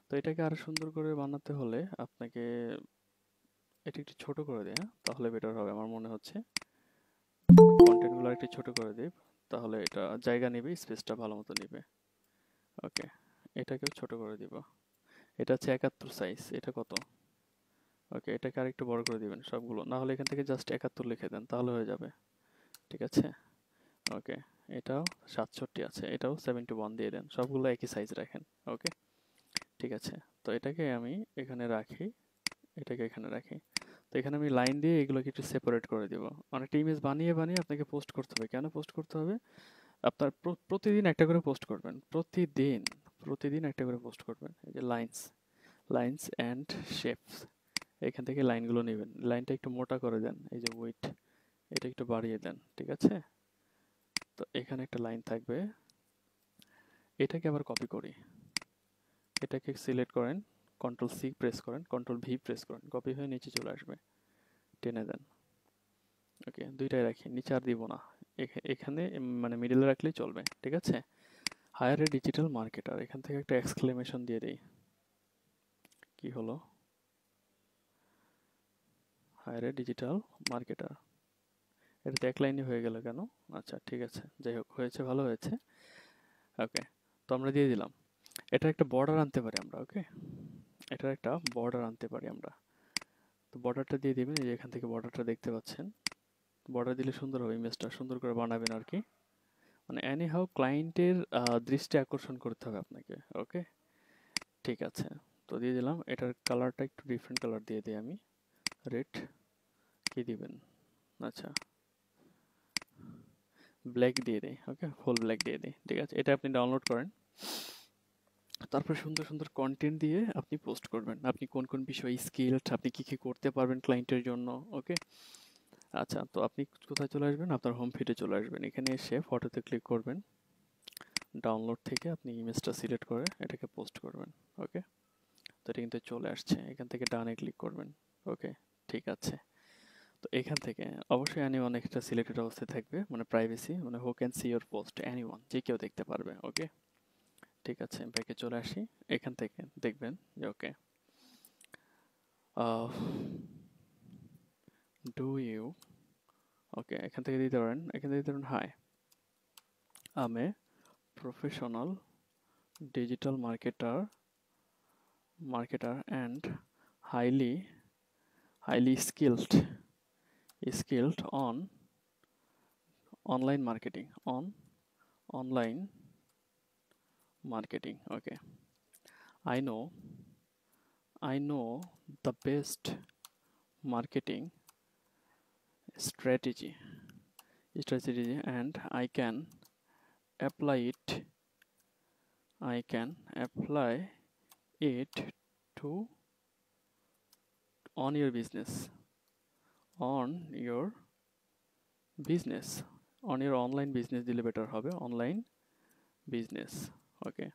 তো এটাকে আরো সুন্দর করে বানাতে হলে আপনাকে এটা একটু ছোট করে দেয়, তাহলে বেটার হবে আমার মনে হচ্ছে। কন্টেন্টগুলো একটু ছোট করে দিই, তাহলে এটা জায়গা নেবে, স্পেসটা ভালো মতো নেবে। ওকে, এটাকেও ছোট করে দিব। এটা হচ্ছে 71 সাইজ, এটা কত? ওকে, এটাকে আরেকটু বড় করে দিবেন সবগুলো, না হলে এখান থেকে জাস্ট 71 লিখে দেন, তাহলে হয়ে যাবে, ঠিক আছে। ওকে, এটাও 67 আছে, এটাও 71 দিয়ে দেন, সবগুলো একই সাইজ রাখেন। ওকে, ঠিক আছে। তো এটাকে আমি এখানে রাখি, এটাকে এখানে রাখি। তো এখানে আমি লাইন দিয়ে এগুলোকে একটু সেপারেট করে দিব। অনেকটা ইমেজ বানিয়ে বানিয়ে আপনাকে পোস্ট করতে হবে। কেন পোস্ট করতে হবে? আপনার প্রতিদিন একটা করে পোস্ট করবেন, প্রতিদিন, প্রতিদিন একটা করে পোস্ট করবেন। এই যে লাইন্স, লাইন্স অ্যান্ড শেপস, এখান থেকে লাইনগুলো নেবেন, লাইনটা একটু মোটা করে দেন, এই যে উইডথ, এটা একটু বাড়িয়ে দেন, ঠিক আছে। তো এখানে একটা লাইন থাকবে, এটাকে আবার কপি করি, এটাকে সিলেক্ট করেন, কন্ট্রোল সি প্রেস করেন, কন্ট্রোল ভি প্রেস করেন, কপি হয়ে নিচে চলে আসবে, টেনে দেন। ওকে, দুইটাই রাখি, নিচে আর দিব না, এখানে মানে মিডলে রাখলেই চলবে, ঠিক আছে। হায়ার এ ডিজিটাল মার্কেটার, এখান থেকে একটা এক্সক্লেমেশন দিয়ে দেই, কি হলো, হায়ার এ ডিজিটাল মার্কেটার, এটা তো এক লাইনই হয়ে গেল কেন? আচ্ছা, ঠিক আছে, যাই হোক, হয়েছে, ভালো হয়েছে। ওকে, তো আমরা দিয়ে দিলাম। এটা একটা বর্ডার আনতে পারি আমরা। ওকে, এটার একটা বর্ডার আনতে পারি আমরা। তো বর্ডারটা দিয়ে দিবেন, এই যে এখান থেকে বর্ডারটা দেখতে পাচ্ছেন, বর্ডার দিলে সুন্দর হবে, ইমেজটা সুন্দর করে বানাবেন আর কি। মানে এনি হাউ ক্লায়েন্টের দৃষ্টি আকর্ষণ করতে হবে আপনাকে। ওকে, ঠিক আছে, তো দিয়ে দিলাম। এটার কালারটা একটু ডিফারেন্ট কালার দিয়ে দিই আমি, রেড। কি দিবেন? আচ্ছা, ব্ল্যাক দিয়ে দিই। ওকে, ফুল ব্ল্যাক দিয়ে দিই, ঠিক আছে। এটা আপনি ডাউনলোড করেন, তারপর সুন্দর সুন্দর কন্টেন্ট দিয়ে আপনি পোস্ট করবেন, আপনি কোন কোন বিষয়ে স্কিলড, আপনি কি কি করতে পারবেন ক্লায়েন্টের জন্য। ওকে, আচ্ছা, তো আপনি কোথায় চলে আসবেন? আপনার হোম ফিডে চলে আসবেন, এখানে এসে ফটোতে ক্লিক করবেন, ডাউনলোড থেকে আপনি ইমেজটা সিলেক্ট করে এটাকে পোস্ট করবেন। ওকে, তো এটা কিন্তু চলে আসছে, এখান থেকে ডানে ক্লিক করবেন। ওকে, ঠিক আছে। তো এখান থেকে অবশ্যই এনিওয়ান একটা সিলেক্টেড অবস্থায় থাকবে, মানে প্রাইভেসি, মানে who can see your post, anyone, যে কেউ দেখতে পারবে। ওকে, ঠিক আছে, ব্যাকে চলে আসি। এখান থেকে দেখবেন যে ওকে, ডু ইউ ওকে, এখান থেকে দিতে পারেন, হাই, আমি professional digital marketer and highly skilled on online marketing. Okay, I know the best marketing strategy and apply it I can apply it to on your business on your online business দিলে বেটার হবে, online business. Okay,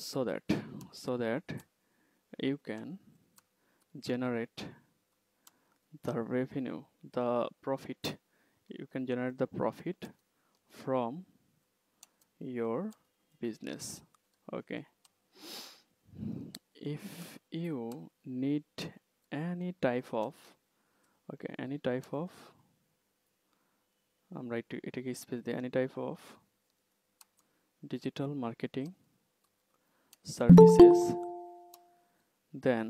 so that you can generate the revenue, the profit, you can generate the profit from your business. Okay, if you need any type of I'm right to এটাকে স্পেস দিয়ে any type of digital marketing services, then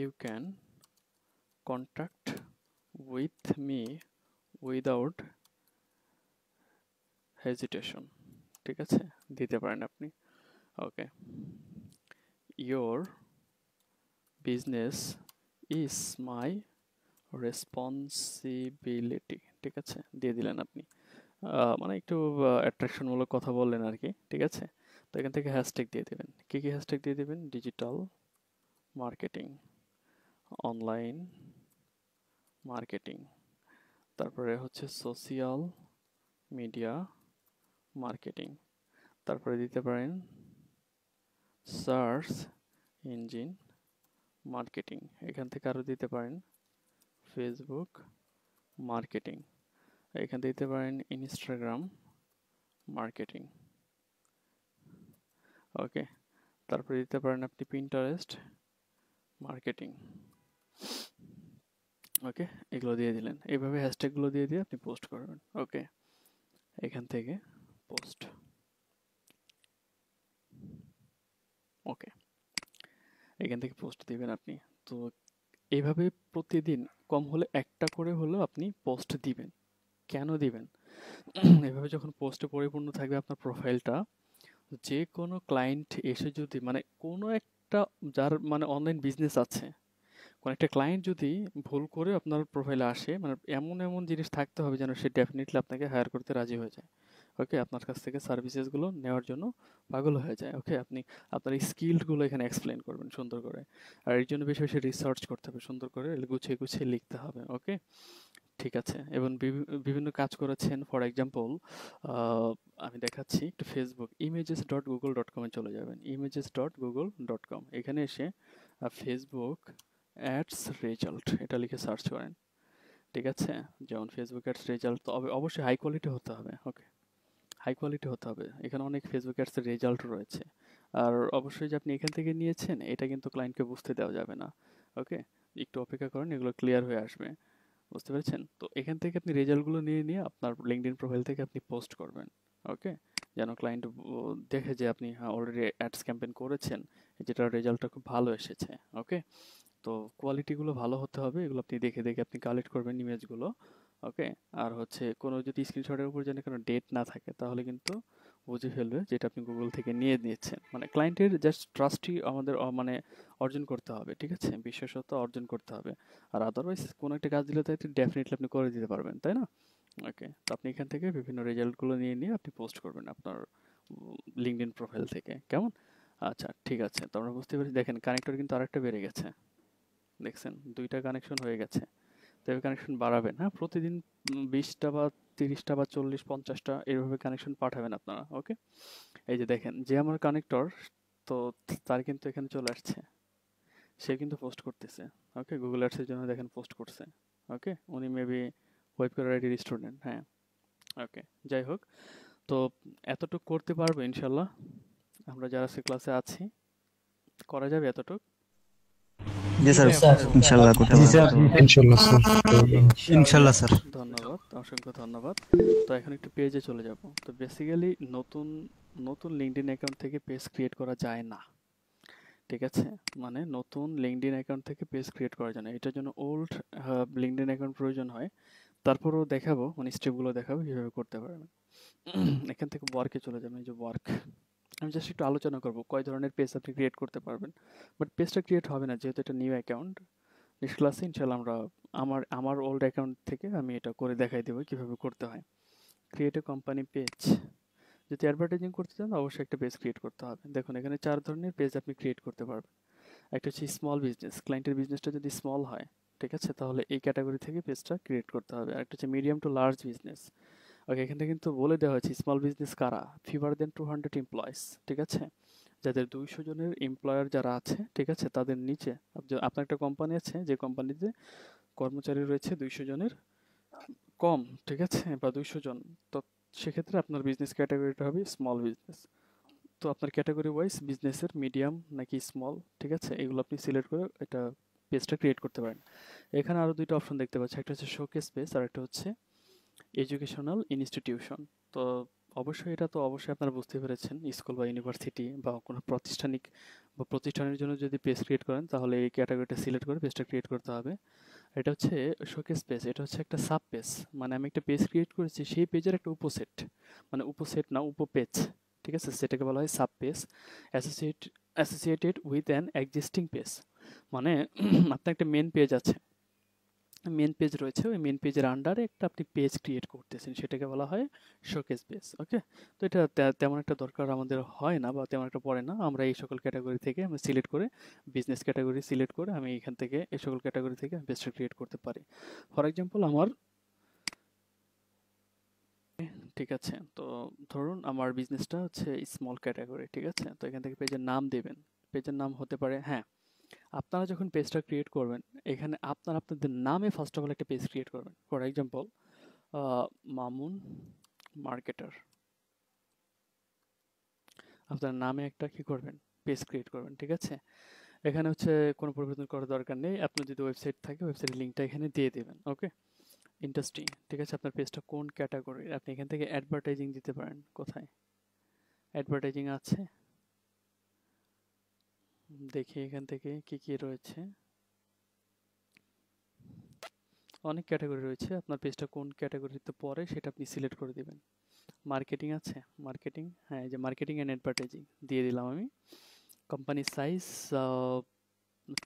you can contact with me without hesitation. ঠিক আছে, দিতে পারেন আপনি। ওকে, your business is my responsibility। ঠিক আছে, দিয়ে দিলেন আপনি। মানে একটু অ্যাট্রাকশন মূলক কথা বললেন আর কি। ঠিক আছে, তো এখান থেকে হ্যাশট্যাগ দিয়ে দেবেন। কি কি হ্যাশট্যাগ দিয়ে দেবেন? ডিজিটাল মার্কেটিং, অনলাইন মার্কেটিং, তারপরে হচ্ছে সোশিয়াল মিডিয়া মার্কেটিং, তারপরে দিতে পারেন সার্চ ইঞ্জিন মার্কেটিং, এখান থেকে আরও দিতে পারেন ফেসবুক মার্কেটিং, এখান থেকে দিতে পারেন ইনস্টাগ্রাম মার্কেটিং। ওকে, তারপরে দিতে পারেন আপনি পিন্টারেস্ট মার্কেটিং। ওকে, এগুলো দিয়ে দিলেন। এইভাবে হ্যাশট্যাগুলো দিয়ে আপনি পোস্ট করবেন। ওকে, এখান থেকে পোস্ট। ওকে, এখান থেকে পোস্ট দিবেন আপনি। তো এইভাবে প্রতিদিন কম হলে একটা করে হলেও আপনি পোস্ট দিবেন। কেন দিবেন? এভাবে যখন পোস্টে পরিপূর্ণ থাকবে আপনার প্রোফাইলটা, যে কোনো ক্লায়েন্ট এসে যদি মানে কোনো একটা যার মানে অনলাইন বিজনেস আছে, কোনো একটা ক্লায়েন্ট যদি ভুল করে আপনার প্রোফাইলে আসে, মানে এমন জিনিস থাকতে হবে যেন সে ডেফিনেটলি আপনাকে হায়ার করতে রাজি হয়ে যায়। ওকে, আপনার কাছ থেকে সার্ভিসেসগুলো নেওয়ার জন্য পাগল হয়ে যায়। ওকে, আপনি আপনার এই স্কিলগুলো এখানে এক্সপ্লেন করবেন সুন্দর করে, আর এর জন্য বেশি বেশি রিসার্চ করতে হবে, সুন্দর করে গুছিয়ে লিখতে হবে। ওকে, ঠিক আছে। এবং বিভিন্ন কাজ করেছেন, ফর এক্সাম্পল আমি দেখাচ্ছি একটু, ফেসবুক images.google.com এ চলে যাবেন, images.google.com, এখানে এসে ফেসবুক অ্যাডস রেজাল্ট এটা লিখে সার্চ করেন। ঠিক আছে, যেমন ফেসবুক অ্যাডস রেজাল্ট, তবে অবশ্যই হাই কোয়ালিটি হতে হবে। ওকে, হাই কোয়ালিটি হতে হবে। এখানে অনেক ফেসবুক অ্যাডসের রেজাল্ট রয়েছে, আর অবশ্যই যে আপনি এখান থেকে নিয়েছেন এটা কিন্তু ক্লায়েন্টকে বুঝতে দেওয়া যাবে না। ওকে, একটু অপেক্ষা করেন, এগুলো ক্লিয়ার হয়ে আসবে। বুঝতে পেরেছেন? তো এখান থেকে আপনি রেজাল্টগুলো নিয়ে আপনার লিঙ্কডইন প্রোফাইল থেকে আপনি পোস্ট করবেন। ওকে, যেন ক্লায়েন্ট দেখে যে আপনি অলরেডি অ্যাডস ক্যাম্পেইন করেছেন, যেটার রেজাল্টটা খুব ভালো এসেছে। ওকে, তো কোয়ালিটিগুলো ভালো হতে হবে, এগুলো আপনি দেখে আপনি কালেক্ট করবেন ইমেজগুলো। ওকে, আর হচ্ছে কোনো যদি স্ক্রিনশটের উপর যেন কোনো ডেট না থাকে, তাহলে কিন্তু বুঝে ফেলবে যেটা আপনি গুগল থেকে নিয়েছেন। মানে ক্লায়েন্টের জাস্ট ট্রাস্টই আমাদের মানে অর্জন করতে হবে। ঠিক আছে, বিশেষত অর্জন করতে হবে। আর আদারওয়াইজ কোনো একটা কাজ দিলে তো ডেফিনেটলি আপনি করে দিতে পারবেন, তাই না? ওকে, তো আপনি এখান থেকে বিভিন্ন রেজাল্টগুলো নিয়ে আপনি পোস্ট করবেন আপনার লিঙ্কডইন প্রোফাইল থেকে। কেমন? আচ্ছা, ঠিক আছে। তো আমরা বুঝতে পেরেছি। দেখেন, কানেক্টর কিন্তু আরেকটা বেড়ে গেছে। দেখছেন, 2টা কানেকশন হয়ে গেছে। তো এভাবে কানেকশন বাড়াবেন। হ্যাঁ, প্রতিদিন 20টা বা 30টা বা 40-50টা এভাবে কানেকশন পাঠাবেন আপনারা। ওকে, এই যে দেখেন, যে আমার কানেক্টর, তো তার কিন্তু এখানে চলে আসছে, সে কিন্তু পোস্ট করতেছে। ওকে, গুগল অ্যাডসের জন্য দেখেন পোস্ট করছে। ওকে, উনি মেবি ওয়েব কোয়ালিটির স্টুডেন্ট। হ্যাঁ, ওকে, যাই হোক, তো এতটুকু করতে পারবো ইনশাল্লাহ। আমরা যারা সে ক্লাসে আছি, করা যাবে এতটুকু? জি কি স্যার, ভাই আপনার ইনশাআল্লাহ করতে জি পারবো। স্যার, ইনশাল্লাহ স্যার, ইনশাল্লাহ স্যার। ধন্যবাদ, অসংখ্য ধন্যবাদ। তো এখন একটু পেজে চলে যাব। তো বেসিক্যালি নতুন নতুন লিঙ্কডইন অ্যাকাউন্ট থেকে পেজ ক্রিয়েট করা যায় না। ঠিক আছে? মানে নতুন লিঙ্কডইন অ্যাকাউন্ট থেকে পেজ ক্রিয়েট করা যায় না। এটার জন্য ওল্ড লিঙ্কডইন অ্যাকাউন্ট প্রয়োজন হয়। তারপরেও দেখাবো, মানে স্টেপগুলো দেখাবো কিভাবে করতে পারবেন। এখান থেকে ওয়ার্কে চলে যাবেন, এই যে ওয়ার্ক। আমি জাস্ট একটু আলোচনা করব কয় ধরনের পেজ আপনি ক্রিয়েট করতে পারবেন। বাট পেজটা ক্রিয়েট হবে না যেহেতু এটা নিউ অ্যাকাউন্ট। নেক্সট ক্লাসে ইনশাআল্লাহ আমরা আমার ওল্ড অ্যাকাউন্ট থেকে আমি এটা করে দেখাই দেবো কিভাবে করতে হয়। Create a company page. যদি অ্যাডভার্টাইজিং করতে চান অবশ্যই একটা পেজ ক্রিয়েট করতে হবে। দেখুন এখানে ৪ ধরনের পেজ আপনি ক্রিয়েট করতে পারবেন। একটা হচ্ছে স্মল বিজনেস, ক্লায়েন্টের বিজনেসটা যদি স্মল হয়, ঠিক আছে, তাহলে এই ক্যাটাগরি থেকে পেজটা ক্রিয়েট করতে হবে। আরেকটা হচ্ছে মিডিয়াম টু লার্জ বিজনেস। ওকে, এখানে কিন্তু বলে দেওয়া হয়েছে স্মল বিজনেস কারা, ফিভার দেন 200 এমপ্লয়িজ, ঠিক আছে, যাদের 200 জনের এমপ্লয়ার যারা আছে, ঠিক আছে, তাদের নিচে আপনার একটা কোম্পানি আছে যে কোম্পানিতে কর্মচারী রয়েছে 200 জনের কম, ঠিক আছে, বা 200 জন, তো সেক্ষেত্রে আপনার বিজনেস ক্যাটাগরিটা হবে স্মল বিজনেস। তো আপনার ক্যাটাগরি ওয়াইজ বিজনেসের মিডিয়াম নাকি স্মল, ঠিক আছে, এগুলো আপনি সিলেক্ট করে এটা পেজটা ক্রিয়েট করতে পারেন। এখানে আরও দুইটা অপশন দেখতে পাচ্ছি, একটা হচ্ছে শোকেস পেজ আর একটা হচ্ছে এডুকেশনাল ইনস্টিটিউশন। তো অবশ্যই এটা তো অবশ্যই আপনারা বুঝতে পেরেছেন, স্কুল বা ইউনিভার্সিটি বা কোনো প্রাতিষ্ঠানিক বা প্রতিষ্ঠানের জন্য যদি পেজ ক্রিয়েট করেন তাহলে এই ক্যাটাগরিটা সিলেক্ট করে পেজটা ক্রিয়েট করতে হবে। এটা হচ্ছে শোকেস পেজ, এটা হচ্ছে একটা সাব পেজ, মানে আমি একটা পেজ ক্রিয়েট করেছি সেই পেজের একটা উপসেট, মানে উপসেট না উপপেজ, ঠিক আছে, সেটাকে বলা হয় sub page. Associated with an existing page, মানে আপনার একটা মেন পেজ আছে, মেন পেজ রয়েছে, ওই মেন পেজের আন্ডারে একটা আপনি পেজ ক্রিয়েট করতেছেন, সেটাকে বলা হয় শোকেস পেজ। ওকে, তো এটা তেমন একটা দরকার আমাদের হয় না বা তেমন একটা পড়ে না। আমরা এই সকল ক্যাটাগরি থেকে আমি সিলেক্ট করে বিজনেস ক্যাটাগরি সিলেক্ট করে আমি এখান থেকে এই সকল ক্যাটাগরি থেকে পেজটা ক্রিয়েট করতে পারি। ফর এক্সাম্পল আমার, ঠিক আছে, তো ধরুন আমার বিজনেসটা হচ্ছে স্মল ক্যাটাগরি, ঠিক আছে, তো এখান থেকে পেজের নাম দেবেন। পেজের নাম হতে পারে, হ্যাঁ, আপনারা যখন পেজটা ক্রিয়েট করবেন এখানে আপনাদের নামে ফার্স্ট অফ অল একটা পেজ ক্রিয়েট করবেন। ফর এক্সাম্পল মামুন মার্কেটার, আপনার নামে একটা কি করবেন, পেজ ক্রিয়েট করবেন, ঠিক আছে। এখানে হচ্ছে কোনো পরিবর্তন করার দরকার নেই, আপনার যদি ওয়েবসাইট থাকে ওয়েবসাইটের লিঙ্কটা এখানে দিয়ে দেবেন। ওকে, ইন্ডাস্ট্রি, ঠিক আছে, আপনার পেজটা কোন ক্যাটাগরির, আপনি এখান থেকে অ্যাডভার্টাইজিং দিতে পারেন। কোথায় অ্যাডভার্টাইজিং আছে দেখি এখান থেকে কি কি রয়েছে, অনেক ক্যাটাগরি রয়েছে, আপনার পেজটা কোন ক্যাটাগরিতে পড়ে সেটা আপনি সিলেক্ট করে দিবেন। মার্কেটিং আছে, মার্কেটিং, হ্যাঁ, এই যে মার্কেটিং অ্যান্ড অ্যাডভার্টাইজিং দিয়ে দিলাম আমি। কোম্পানি সাইজ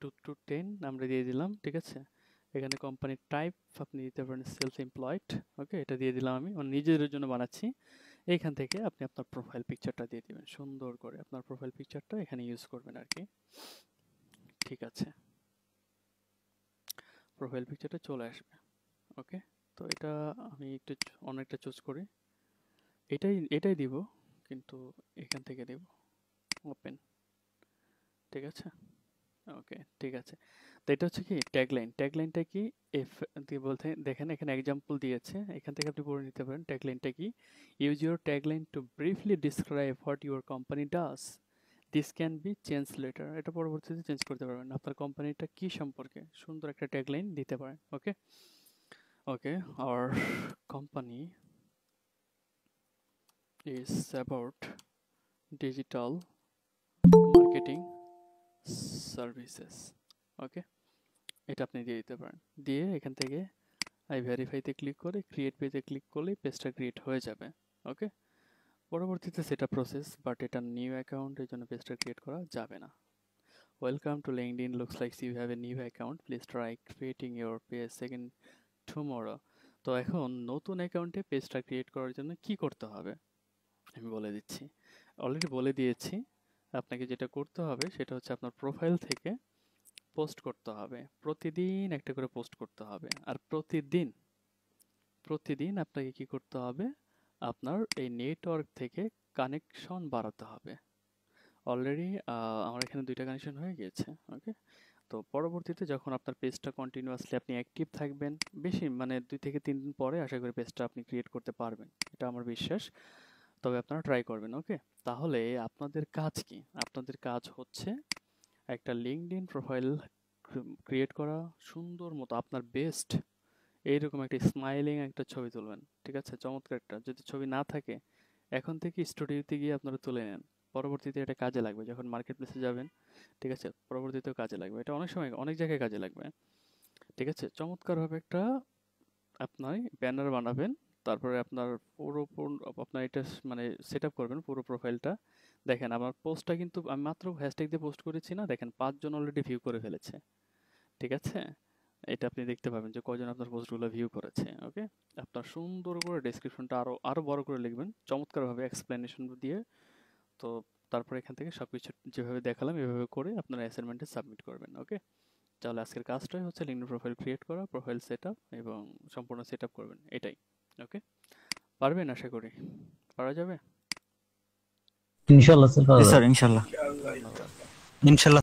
2 to 10 আমরা দিয়ে দিলাম, ঠিক আছে। এখানে কোম্পানির টাইপ আপনি দিতে পারেন সেলফ এমপ্লয়েড। ওকে, এটা দিয়ে দিলাম আমি, মানে নিজেদের জন্য বানাচ্ছি। এইখান থেকে আপনি আপনার প্রোফাইল পিকচারটা দিয়ে দিবেন সুন্দর করে, আপনার প্রোফাইল পিকচারটা এখানে ইউজ করবেন আর কি, ঠিক আছে। প্রোফাইল পিকচারটা চলে আসবে। ওকে, তো এটা আমি একটু অনেকটা চুজ করি, এটাই এটাই দিব, কিন্তু এখান থেকে দেব ওপেন, ঠিক আছে। ওকে, ঠিক আছে। তো এটা হচ্ছে কি ট্যাগলাইন, ট্যাগলাইনটা কি এফ দিয়ে বলতে দেখেন এখানে এক্সাম্পল দিয়েছে, এখান থেকে আপনি পড়ে নিতে পারেন ট্যাগলাইনটা কি। Use your tagline to briefly describe what your company does, this can be change later, এটা পরবর্তীতে চেঞ্জ করতে পারবেন। আপনার কোম্পানিটা কি সম্পর্কে সুন্দর একটা ট্যাগলাইন দিতে পারেন। ওকে, ওকে, আর company is about digital marketing services. Okay, এটা আপনি দিয়ে দিতে পারেন। দিয়ে এখান থেকে আই ভেরিফাইতে ক্লিক করে ক্রিয়েট পেজে ক্লিক করলেই পেজটা ক্রিয়েট হয়ে যাবে। ওকে, পরবর্তীতে সেটা প্রসেস, বাট এটা নিউ অ্যাকাউন্ট, এই জন্য পেজটা ক্রিয়েট করা যাবে না। Welcome to LinkedIn, looks like you have a new account, please try creating your page second tomorrow. তো এখন নতুন অ্যাকাউন্টে পেজটা ক্রিয়েট করার জন্য কি করতে হবে আমি বলে দিচ্ছি, অলরেডি বলে দিয়েছি। আপনাকে যেটা করতে হবে সেটা হচ্ছে আপনার প্রোফাইল থেকে পোস্ট করতে হবে, প্রতিদিন একটা করে পোস্ট করতে হবে। আর প্রতিদিন প্রতিদিন আপনাকে কি করতে হবে, আপনার এই নেটওয়ার্ক থেকে কানেকশন বাড়াতে হবে। অলরেডি আমার এখানে 2টা কানেকশন হয়ে গিয়েছে। ওকে, তো পরবর্তীতে যখন আপনার পেজটা কন্টিনিউয়াসলি আপনি অ্যাক্টিভ থাকবেন, বেশি মানে 2 থেকে 3 দিন পরে আশা করি পেজটা আপনি ক্রিয়েট করতে পারবেন, এটা আমার বিশ্বাস। তবে আপনারা ট্রাই করবেন। ওকে, তাহলে আপনাদের কাজ কি, আপনাদের কাজ হচ্ছে একটা লিঙ্কডইন প্রোফাইল ক্রিয়েট করা, সুন্দর মতো আপনার বেস্ট এইরকম একটা স্মাইলিং একটা ছবি তুলবেন। ঠিক আছে? চমৎকার একটা। যদি ছবি না থাকে এখন থেকে স্টুডিওতে গিয়ে আপনারা তুলে নেন। পরবর্তীতে এটা কাজে লাগবে। যখন মার্কেট প্লেসে যাবেন, ঠিক আছে? পরবর্তীতেও কাজে লাগবে। এটা অনেক সময় অনেক জায়গায় কাজে লাগবে। ঠিক আছে? চমৎকারভাবে একটা আপনার ব্যানার বানাবেন। তারপরে আপনার আপনার এটা মানে সেটআপ করবেন পুরো প্রোফাইলটা। দেখেন আমার পোস্টটা কিন্তু আমি মাত্র হ্যাশট্যাগ দিয়ে পোস্ট করেছি না? দেখেন ৫ জন অলরেডি ভিউ করে ফেলেছে। ঠিক আছে? এটা আপনি দেখতে পাবেন যে কয়জন আপনার পোস্টগুলো ভিউ করেছে। ওকে? আপনার সুন্দর করে ডেসক্রিপশনটা আরো আরো বড় করে লিখবেন। চমৎকারভাবে এক্সপ্লেনেশন দিয়ে। তো তারপরে এখান থেকে সবকিছু যেভাবে দেখালাম এভাবে করে আপনার অ্যাসাইনমেন্টে সাবমিট করবেন। ওকে? তাহলে আজকের কাজটাই হচ্ছে লিঙ্কডইন প্রোফাইল ক্রিয়েট করা, প্রোফাইল সেটআপ এবং সম্পূর্ণ সেটআপ করবেন। এটাই। ওকে? পারবেন আশা করি। পারা যাবে? ইনশাআল্লাহ স্যার, জি স্যার, ইনশাল্লাহ। ধন্যবাদ। ইনশাল্লাহ।